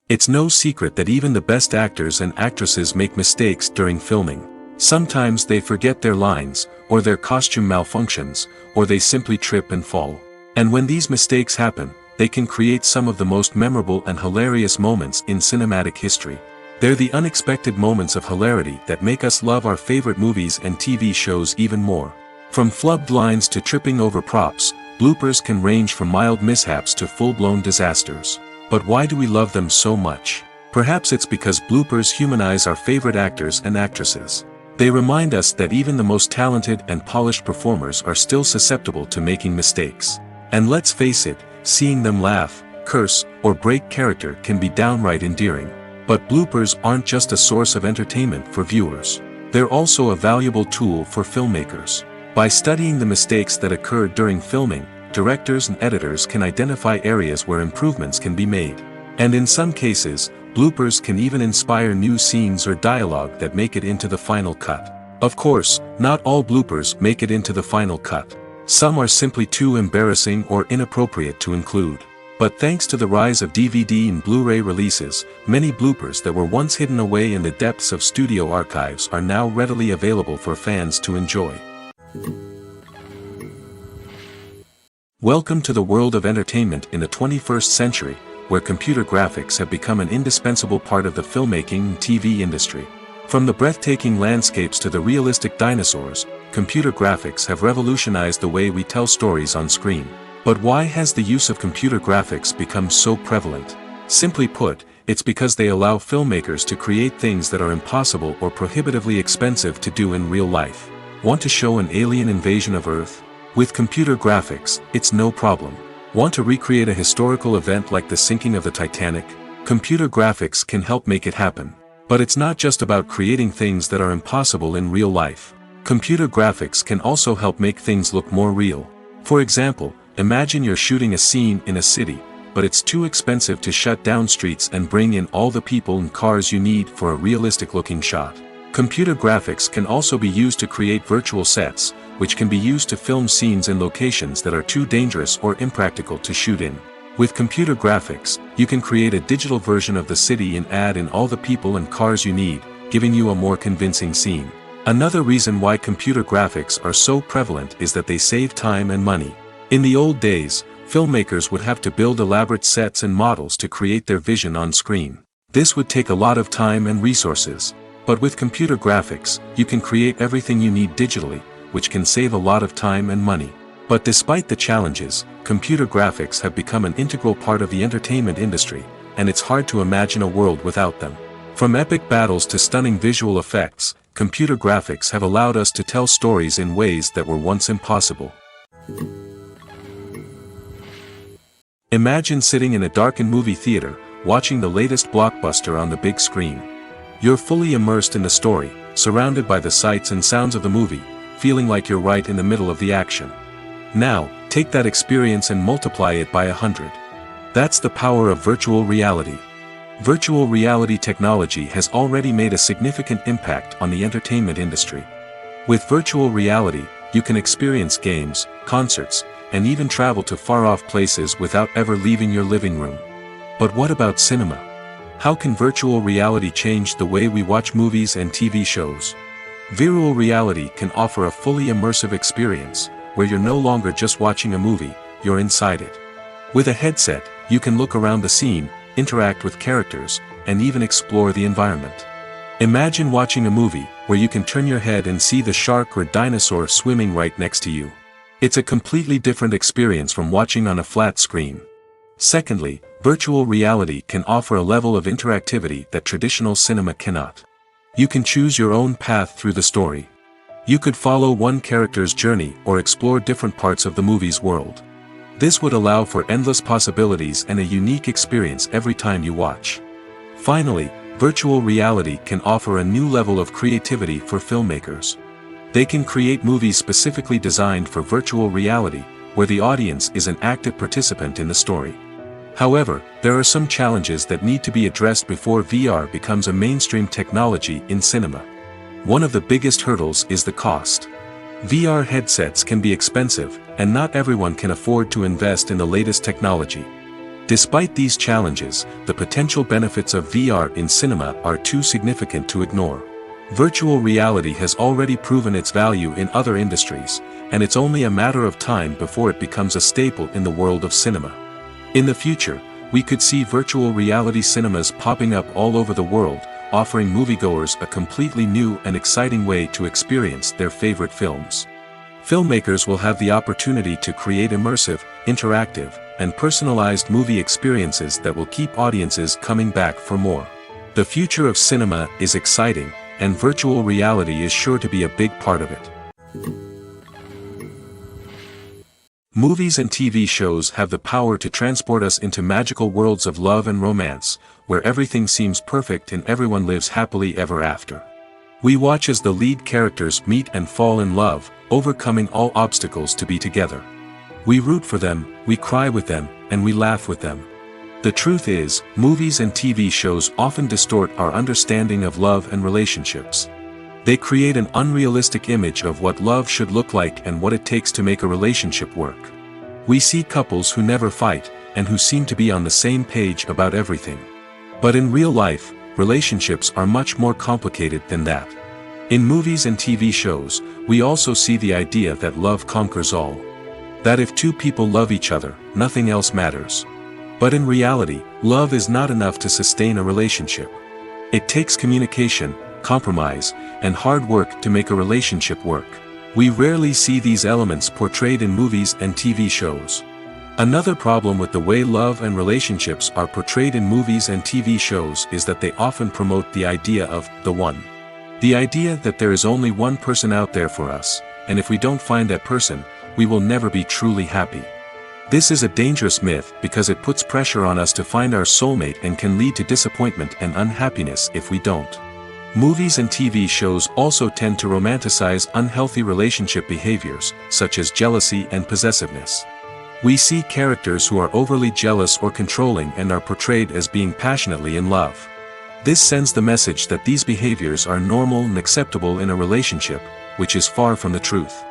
A: It's no secret that even the best actors and actresses make mistakes during filming. Sometimes they forget their lines, or their costume malfunctions, or they simply trip and fall. And when these mistakes happen, they can create some of the most memorable and hilarious moments in cinematic history. They're the unexpected moments of hilarity that make us love our favorite movies and TV shows even more. From flubbed lines to tripping over props, bloopers can range from mild mishaps to full-blown disasters. But why do we love them so much? Perhaps it's because bloopers humanize our favorite actors and actresses. They remind us that even the most talented and polished performers are still susceptible to making mistakes. And let's face it, seeing them laugh, curse, or break character can be downright endearing. But bloopers aren't just a source of entertainment for viewers. They're also a valuable tool for filmmakers. By studying the mistakes that occurred during filming, directors and editors can identify areas where improvements can be made. And in some cases, bloopers can even inspire new scenes or dialogue that make it into the final cut. Of course, not all bloopers make it into the final cut. Some are simply too embarrassing or inappropriate to include. But thanks to the rise of DVD and Blu-ray releases, many bloopers that were once hidden away in the depths of studio archives are now readily available for fans to enjoy. Welcome to the world of entertainment in the 21st century, where computer graphics have become an indispensable part of the filmmaking and TV industry. From the breathtaking landscapes to the realistic dinosaurs, computer graphics have revolutionized the way we tell stories on screen. But why has the use of computer graphics become so prevalent? Simply put, it's because they allow filmmakers to create things that are impossible or prohibitively expensive to do in real life. Want to show an alien invasion of Earth? With computer graphics, it's no problem. Want to recreate a historical event like the sinking of the Titanic? Computer graphics can help make it happen. But it's not just about creating things that are impossible in real life. Computer graphics can also help make things look more real. For example, imagine you're shooting a scene in a city, but it's too expensive to shut down streets and bring in all the people and cars you need for a realistic-looking shot. Computer graphics can also be used to create virtual sets, which can be used to film scenes in locations that are too dangerous or impractical to shoot in. With computer graphics, you can create a digital version of the city and add in all the people and cars you need, giving you a more convincing scene. Another reason why computer graphics are so prevalent is that they save time and money. In the old days, filmmakers would have to build elaborate sets and models to create their vision on screen. This would take a lot of time and resources. But with computer graphics, you can create everything you need digitally, which can save a lot of time and money. But despite the challenges, computer graphics have become an integral part of the entertainment industry, and it's hard to imagine a world without them. From epic battles to stunning visual effects, computer graphics have allowed us to tell stories in ways that were once impossible. Imagine sitting in a darkened movie theater, watching the latest blockbuster on the big screen. You're fully immersed in the story, surrounded by the sights and sounds of the movie, feeling like you're right in the middle of the action. Now, take that experience and multiply it by 100. That's the power of virtual reality. Virtual reality technology has already made a significant impact on the entertainment industry. With virtual reality, you can experience games, concerts, and even travel to far-off places without ever leaving your living room. But what about cinema? How can virtual reality change the way we watch movies and TV shows? Virtual reality can offer a fully immersive experience, where you're no longer just watching a movie, you're inside it. With a headset, you can look around the scene, interact with characters, and even explore the environment. Imagine watching a movie, where you can turn your head and see the shark or dinosaur swimming right next to you. It's a completely different experience from watching on a flat screen. Secondly, virtual reality can offer a level of interactivity that traditional cinema cannot. You can choose your own path through the story. You could follow one character's journey or explore different parts of the movie's world. This would allow for endless possibilities and a unique experience every time you watch. Finally, virtual reality can offer a new level of creativity for filmmakers. They can create movies specifically designed for virtual reality, where the audience is an active participant in the story. However, there are some challenges that need to be addressed before VR becomes a mainstream technology in cinema. One of the biggest hurdles is the cost. VR headsets can be expensive, and not everyone can afford to invest in the latest technology. Despite these challenges, the potential benefits of VR in cinema are too significant to ignore. Virtual reality has already proven its value in other industries, and it's only a matter of time before it becomes a staple in the world of cinema. In the future, we could see virtual reality cinemas popping up all over the world, offering moviegoers a completely new and exciting way to experience their favorite films. Filmmakers will have the opportunity to create immersive, interactive, and personalized movie experiences that will keep audiences coming back for more. The future of cinema is exciting, and virtual reality is sure to be a big part of it. Movies and TV shows have the power to transport us into magical worlds of love and romance, where everything seems perfect and everyone lives happily ever after. We watch as the lead characters meet and fall in love, overcoming all obstacles to be together. We root for them, we cry with them, and we laugh with them. The truth is, movies and TV shows often distort our understanding of love and relationships. They create an unrealistic image of what love should look like and what it takes to make a relationship work. We see couples who never fight, and who seem to be on the same page about everything. But in real life, relationships are much more complicated than that. In movies and TV shows, we also see the idea that love conquers all. That if two people love each other, nothing else matters. But in reality, love is not enough to sustain a relationship. It takes communication, compromise, and hard work to make a relationship work. We rarely see these elements portrayed in movies and TV shows. Another problem with the way love and relationships are portrayed in movies and TV shows is that they often promote the idea of the one. The idea that there is only one person out there for us, and if we don't find that person, we will never be truly happy. This is a dangerous myth because it puts pressure on us to find our soulmate and can lead to disappointment and unhappiness if we don't. Movies and TV shows also tend to romanticize unhealthy relationship behaviors, such as jealousy and possessiveness. We see characters who are overly jealous or controlling and are portrayed as being passionately in love. This sends the message that these behaviors are normal and acceptable in a relationship, which is far from the truth.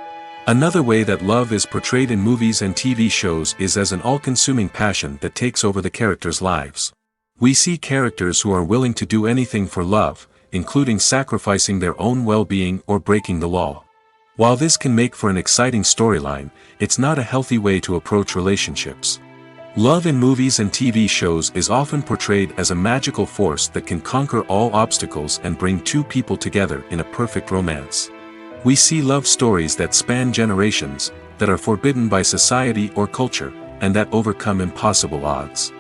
A: Another way that love is portrayed in movies and TV shows is as an all-consuming passion that takes over the characters' lives. We see characters who are willing to do anything for love, including sacrificing their own well-being or breaking the law. While this can make for an exciting storyline, it's not a healthy way to approach relationships. Love in movies and TV shows is often portrayed as a magical force that can conquer all obstacles and bring two people together in a perfect romance. We see love stories that span generations, that are forbidden by society or culture, and that overcome impossible odds.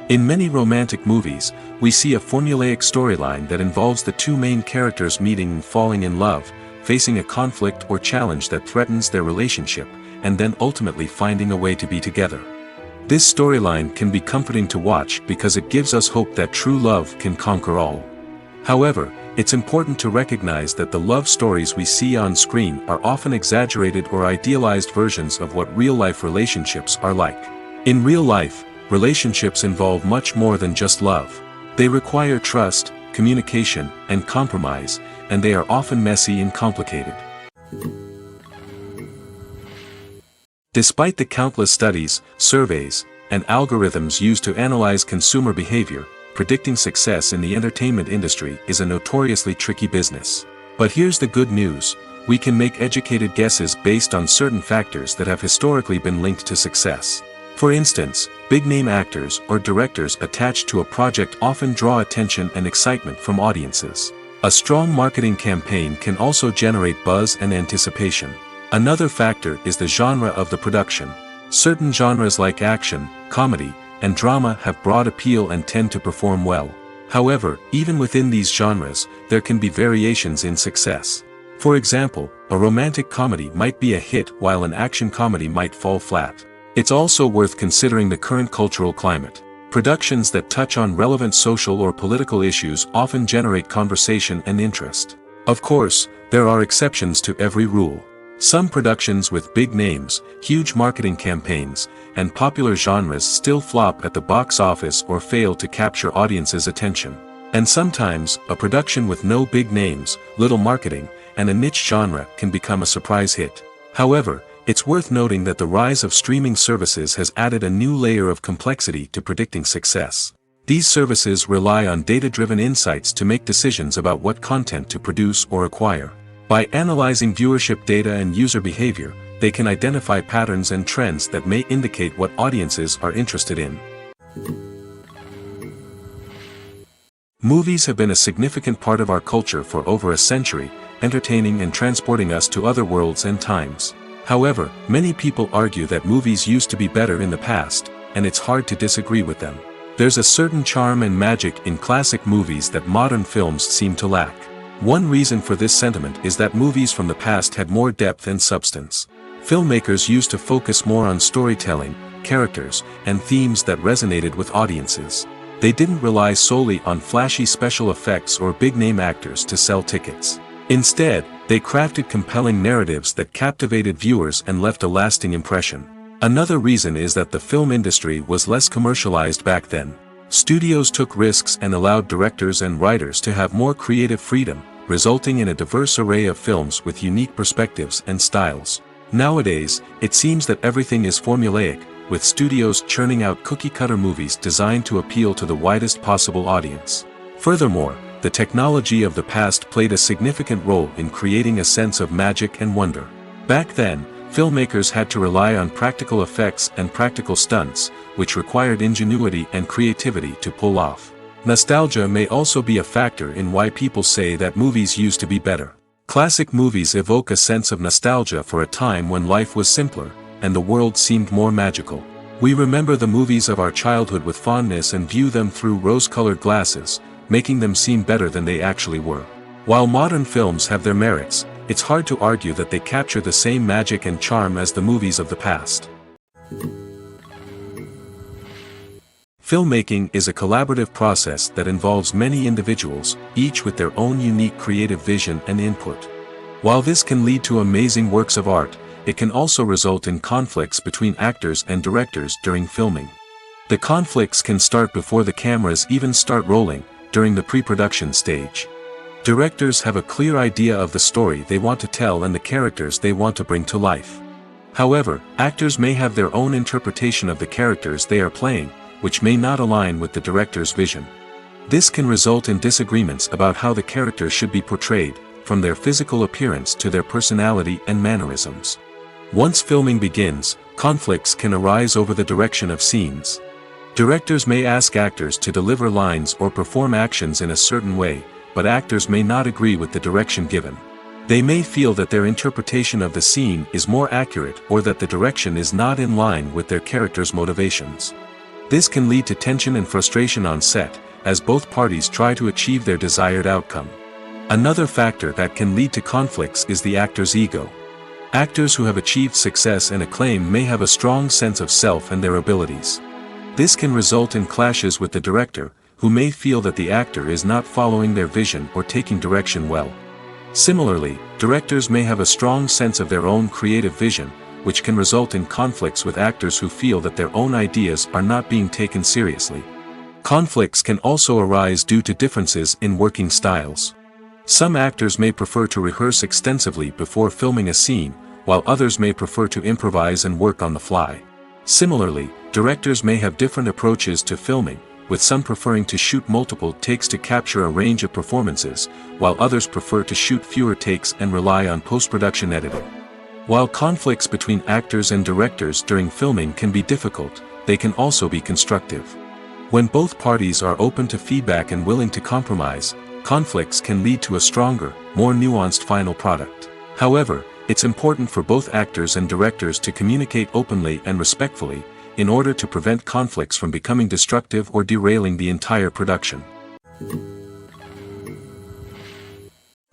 A: In many romantic movies, we see a formulaic storyline that involves the two main characters meeting and falling in love, facing a conflict or challenge that threatens their relationship, and then ultimately finding a way to be together. This storyline can be comforting to watch because it gives us hope that true love can conquer all. However, it's important to recognize that the love stories we see on screen are often exaggerated or idealized versions of what real-life relationships are like. In real life, relationships involve much more than just love. They require trust, communication, and compromise, and they are often messy and complicated. Despite the countless studies, surveys, and algorithms used to analyze consumer behavior, predicting success in the entertainment industry is a notoriously tricky business. But here's the good news: we can make educated guesses based on certain factors that have historically been linked to success. For instance, big-name actors or directors attached to a project often draw attention and excitement from audiences. A strong marketing campaign can also generate buzz and anticipation. Another factor is the genre of the production. Certain genres like action, comedy, and drama have broad appeal and tend to perform well. However, even within these genres, there can be variations in success. For example, a romantic comedy might be a hit while an action comedy might fall flat. It's also worth considering the current cultural climate. Productions that touch on relevant social or political issues often generate conversation and interest. Of course, there are exceptions to every rule. Some productions with big names, huge marketing campaigns, and popular genres still flop at the box office or fail to capture audiences' attention. And sometimes, a production with no big names, little marketing, and a niche genre can become a surprise hit. However, it's worth noting that the rise of streaming services has added a new layer of complexity to predicting success. These services rely on data-driven insights to make decisions about what content to produce or acquire. By analyzing viewership data and user behavior, they can identify patterns and trends that may indicate what audiences are interested in. Movies have been a significant part of our culture for over a century, entertaining and transporting us to other worlds and times. However, many people argue that movies used to be better in the past, and it's hard to disagree with them. There's a certain charm and magic in classic movies that modern films seem to lack. One reason for this sentiment is that movies from the past had more depth and substance. Filmmakers used to focus more on storytelling, characters, and themes that resonated with audiences. They didn't rely solely on flashy special effects or big-name actors to sell tickets. Instead, they crafted compelling narratives that captivated viewers and left a lasting impression. Another reason is that the film industry was less commercialized back then. Studios took risks and allowed directors and writers to have more creative freedom, resulting in a diverse array of films with unique perspectives and styles. Nowadays, it seems that everything is formulaic, with studios churning out cookie-cutter movies designed to appeal to the widest possible audience. Furthermore, the technology of the past played a significant role in creating a sense of magic and wonder. Back then, filmmakers had to rely on practical effects and practical stunts, which required ingenuity and creativity to pull off. Nostalgia may also be a factor in why people say that movies used to be better. Classic movies evoke a sense of nostalgia for a time when life was simpler, and the world seemed more magical. We remember the movies of our childhood with fondness and view them through rose-colored glasses, making them seem better than they actually were. While modern films have their merits, it's hard to argue that they capture the same magic and charm as the movies of the past. Filmmaking is a collaborative process that involves many individuals, each with their own unique creative vision and input. While this can lead to amazing works of art, it can also result in conflicts between actors and directors during filming. The conflicts can start before the cameras even start rolling, during the pre-production stage. Directors have a clear idea of the story they want to tell and the characters they want to bring to life. However, actors may have their own interpretation of the characters they are playing, which may not align with the director's vision. This can result in disagreements about how the characters should be portrayed, from their physical appearance to their personality and mannerisms. Once filming begins, conflicts can arise over the direction of scenes. Directors may ask actors to deliver lines or perform actions in a certain way, but actors may not agree with the direction given. They may feel that their interpretation of the scene is more accurate or that the direction is not in line with their character's motivations. This can lead to tension and frustration on set, as both parties try to achieve their desired outcome. Another factor that can lead to conflicts is the actor's ego. Actors who have achieved success and acclaim may have a strong sense of self and their abilities. This can result in clashes with the director, who may feel that the actor is not following their vision or taking direction well. Similarly, directors may have a strong sense of their own creative vision, which can result in conflicts with actors who feel that their own ideas are not being taken seriously. Conflicts can also arise due to differences in working styles. Some actors may prefer to rehearse extensively before filming a scene, while others may prefer to improvise and work on the fly. Similarly, directors may have different approaches to filming, with some preferring to shoot multiple takes to capture a range of performances, while others prefer to shoot fewer takes and rely on post-production editing. While conflicts between actors and directors during filming can be difficult, they can also be constructive. When both parties are open to feedback and willing to compromise, conflicts can lead to a stronger, more nuanced final product. However, it's important for both actors and directors to communicate openly and respectfully, in order to prevent conflicts from becoming destructive or derailing the entire production.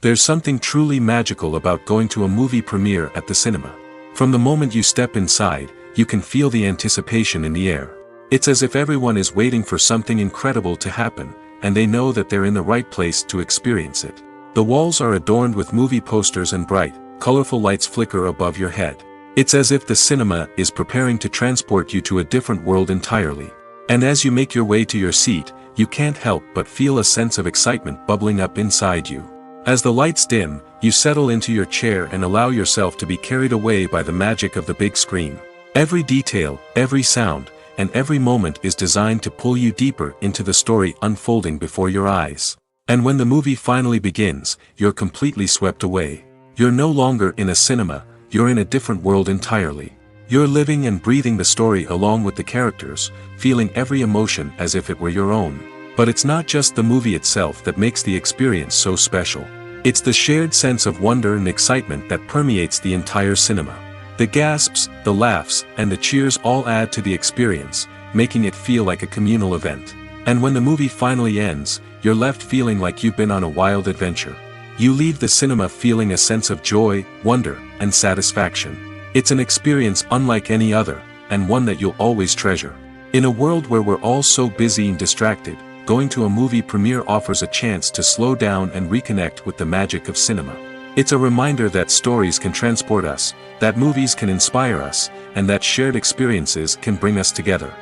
A: There's something truly magical about going to a movie premiere at the cinema. From the moment you step inside, you can feel the anticipation in the air. It's as if everyone is waiting for something incredible to happen, and they know that they're in the right place to experience it. The walls are adorned with movie posters and bright, colorful lights flicker above your head. It's as if the cinema is preparing to transport you to a different world entirely. And as you make your way to your seat, you can't help but feel a sense of excitement bubbling up inside you. As the lights dim, you settle into your chair and allow yourself to be carried away by the magic of the big screen. Every detail, every sound, and every moment is designed to pull you deeper into the story unfolding before your eyes. And when the movie finally begins, you're completely swept away. You're no longer in a cinema, you're in a different world entirely. You're living and breathing the story along with the characters, feeling every emotion as if it were your own. But it's not just the movie itself that makes the experience so special. It's the shared sense of wonder and excitement that permeates the entire cinema. The gasps, the laughs, and the cheers all add to the experience, making it feel like a communal event. And when the movie finally ends, you're left feeling like you've been on a wild adventure. You leave the cinema feeling a sense of joy, wonder, and satisfaction. It's an experience unlike any other, and one that you'll always treasure. In a world where we're all so busy and distracted, going to a movie premiere offers a chance to slow down and reconnect with the magic of cinema. It's a reminder that stories can transport us, that movies can inspire us, and that shared experiences can bring us together.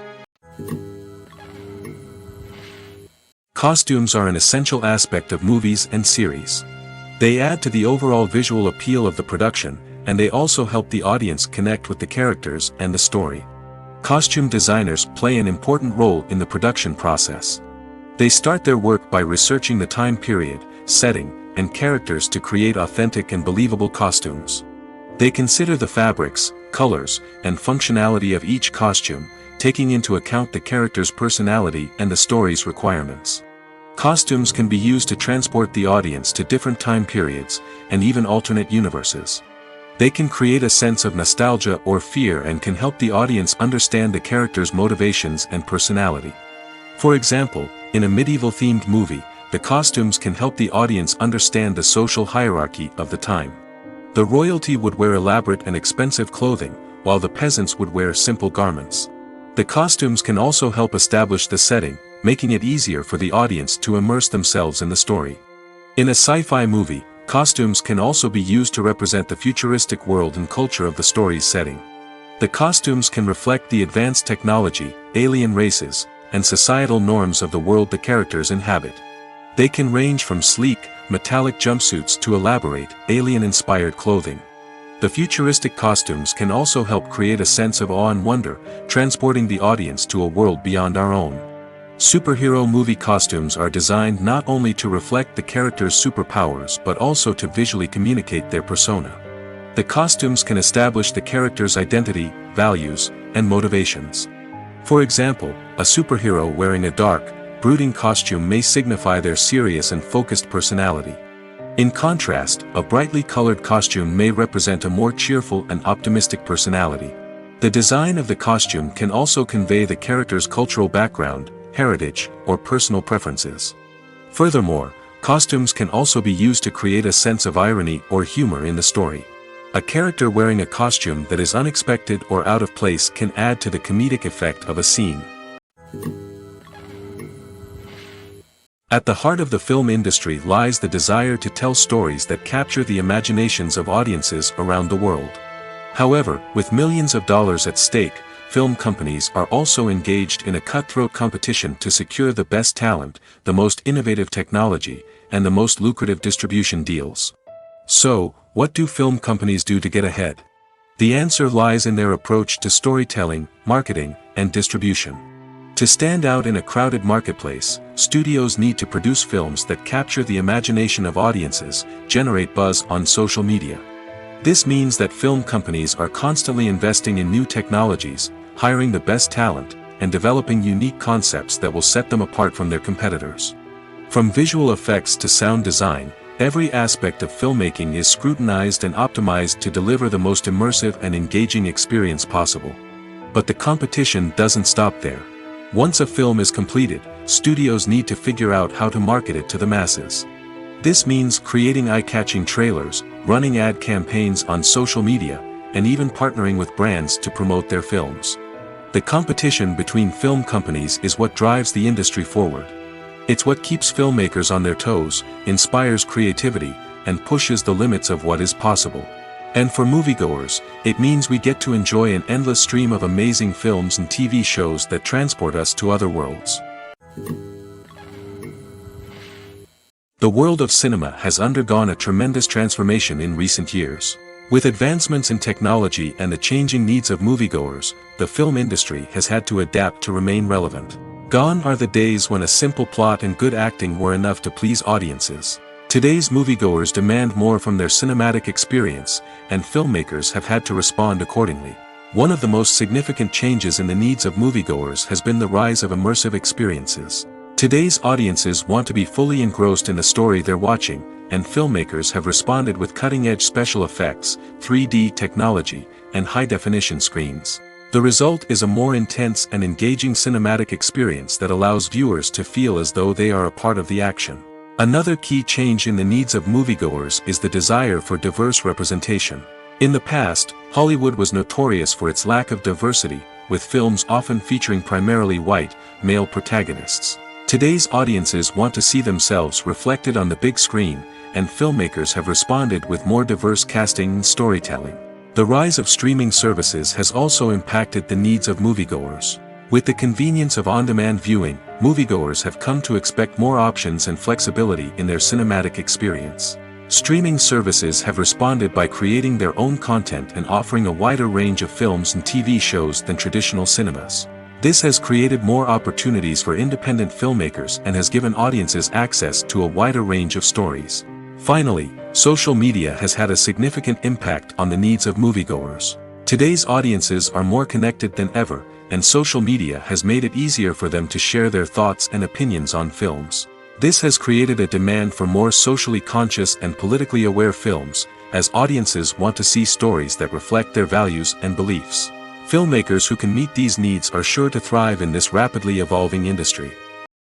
A: Costumes are an essential aspect of movies and series. They add to the overall visual appeal of the production, and they also help the audience connect with the characters and the story. Costume designers play an important role in the production process. They start their work by researching the time period, setting, and characters to create authentic and believable costumes. They consider the fabrics, colors, and functionality of each costume, taking into account the character's personality and the story's requirements. Costumes can be used to transport the audience to different time periods, and even alternate universes. They can create a sense of nostalgia or fear and can help the audience understand the character's motivations and personality. For example, in a medieval-themed movie, the costumes can help the audience understand the social hierarchy of the time. The royalty would wear elaborate and expensive clothing, while the peasants would wear simple garments. The costumes can also help establish the setting, making it easier for the audience to immerse themselves in the story. In a sci-fi movie, costumes can also be used to represent the futuristic world and culture of the story's setting. The costumes can reflect the advanced technology, alien races, and societal norms of the world the characters inhabit. They can range from sleek, metallic jumpsuits to elaborate, alien-inspired clothing. The futuristic costumes can also help create a sense of awe and wonder, transporting the audience to a world beyond our own. Superhero movie costumes are designed not only to reflect the character's superpowers but also to visually communicate their persona. The costumes can establish the character's identity, values, and motivations. For example, a superhero wearing a dark, brooding costume may signify their serious and focused personality. In contrast, a brightly colored costume may represent a more cheerful and optimistic personality. The design of the costume can also convey the character's cultural background, heritage, or personal preferences. Furthermore, costumes can also be used to create a sense of irony or humor in the story. A character wearing a costume that is unexpected or out of place can add to the comedic effect of a scene. At the heart of the film industry lies the desire to tell stories that capture the imaginations of audiences around the world. However, with millions of dollars at stake, film companies are also engaged in a cutthroat competition to secure the best talent, the most innovative technology, and the most lucrative distribution deals. So, what do film companies do to get ahead? The answer lies in their approach to storytelling, marketing, and distribution. To stand out in a crowded marketplace, studios need to produce films that capture the imagination of audiences, generate buzz on social media. This means that film companies are constantly investing in new technologies, hiring the best talent, and developing unique concepts that will set them apart from their competitors. From visual effects to sound design, every aspect of filmmaking is scrutinized and optimized to deliver the most immersive and engaging experience possible. But the competition doesn't stop there. Once a film is completed, studios need to figure out how to market it to the masses. This means creating eye-catching trailers, running ad campaigns on social media, and even partnering with brands to promote their films. The competition between film companies is what drives the industry forward. It's what keeps filmmakers on their toes, inspires creativity, and pushes the limits of what is possible. And for moviegoers, it means we get to enjoy an endless stream of amazing films and TV shows that transport us to other worlds. The world of cinema has undergone a tremendous transformation in recent years. With advancements in technology and the changing needs of moviegoers, the film industry has had to adapt to remain relevant. Gone are the days when a simple plot and good acting were enough to please audiences. Today's moviegoers demand more from their cinematic experience, and filmmakers have had to respond accordingly. One of the most significant changes in the needs of moviegoers has been the rise of immersive experiences. Today's audiences want to be fully engrossed in the story they're watching, and filmmakers have responded with cutting-edge special effects, 3D technology, and high-definition screens. The result is a more intense and engaging cinematic experience that allows viewers to feel as though they are a part of the action. Another key change in the needs of moviegoers is the desire for diverse representation. In the past, Hollywood was notorious for its lack of diversity, with films often featuring primarily white, male protagonists. Today's audiences want to see themselves reflected on the big screen, and filmmakers have responded with more diverse casting and storytelling. The rise of streaming services has also impacted the needs of moviegoers. With the convenience of on-demand viewing, moviegoers have come to expect more options and flexibility in their cinematic experience. Streaming services have responded by creating their own content and offering a wider range of films and TV shows than traditional cinemas. This has created more opportunities for independent filmmakers and has given audiences access to a wider range of stories. Finally, social media has had a significant impact on the needs of moviegoers. Today's audiences are more connected than ever, and social media has made it easier for them to share their thoughts and opinions on films. This has created a demand for more socially conscious and politically aware films, as audiences want to see stories that reflect their values and beliefs. Filmmakers who can meet these needs are sure to thrive in this rapidly evolving industry.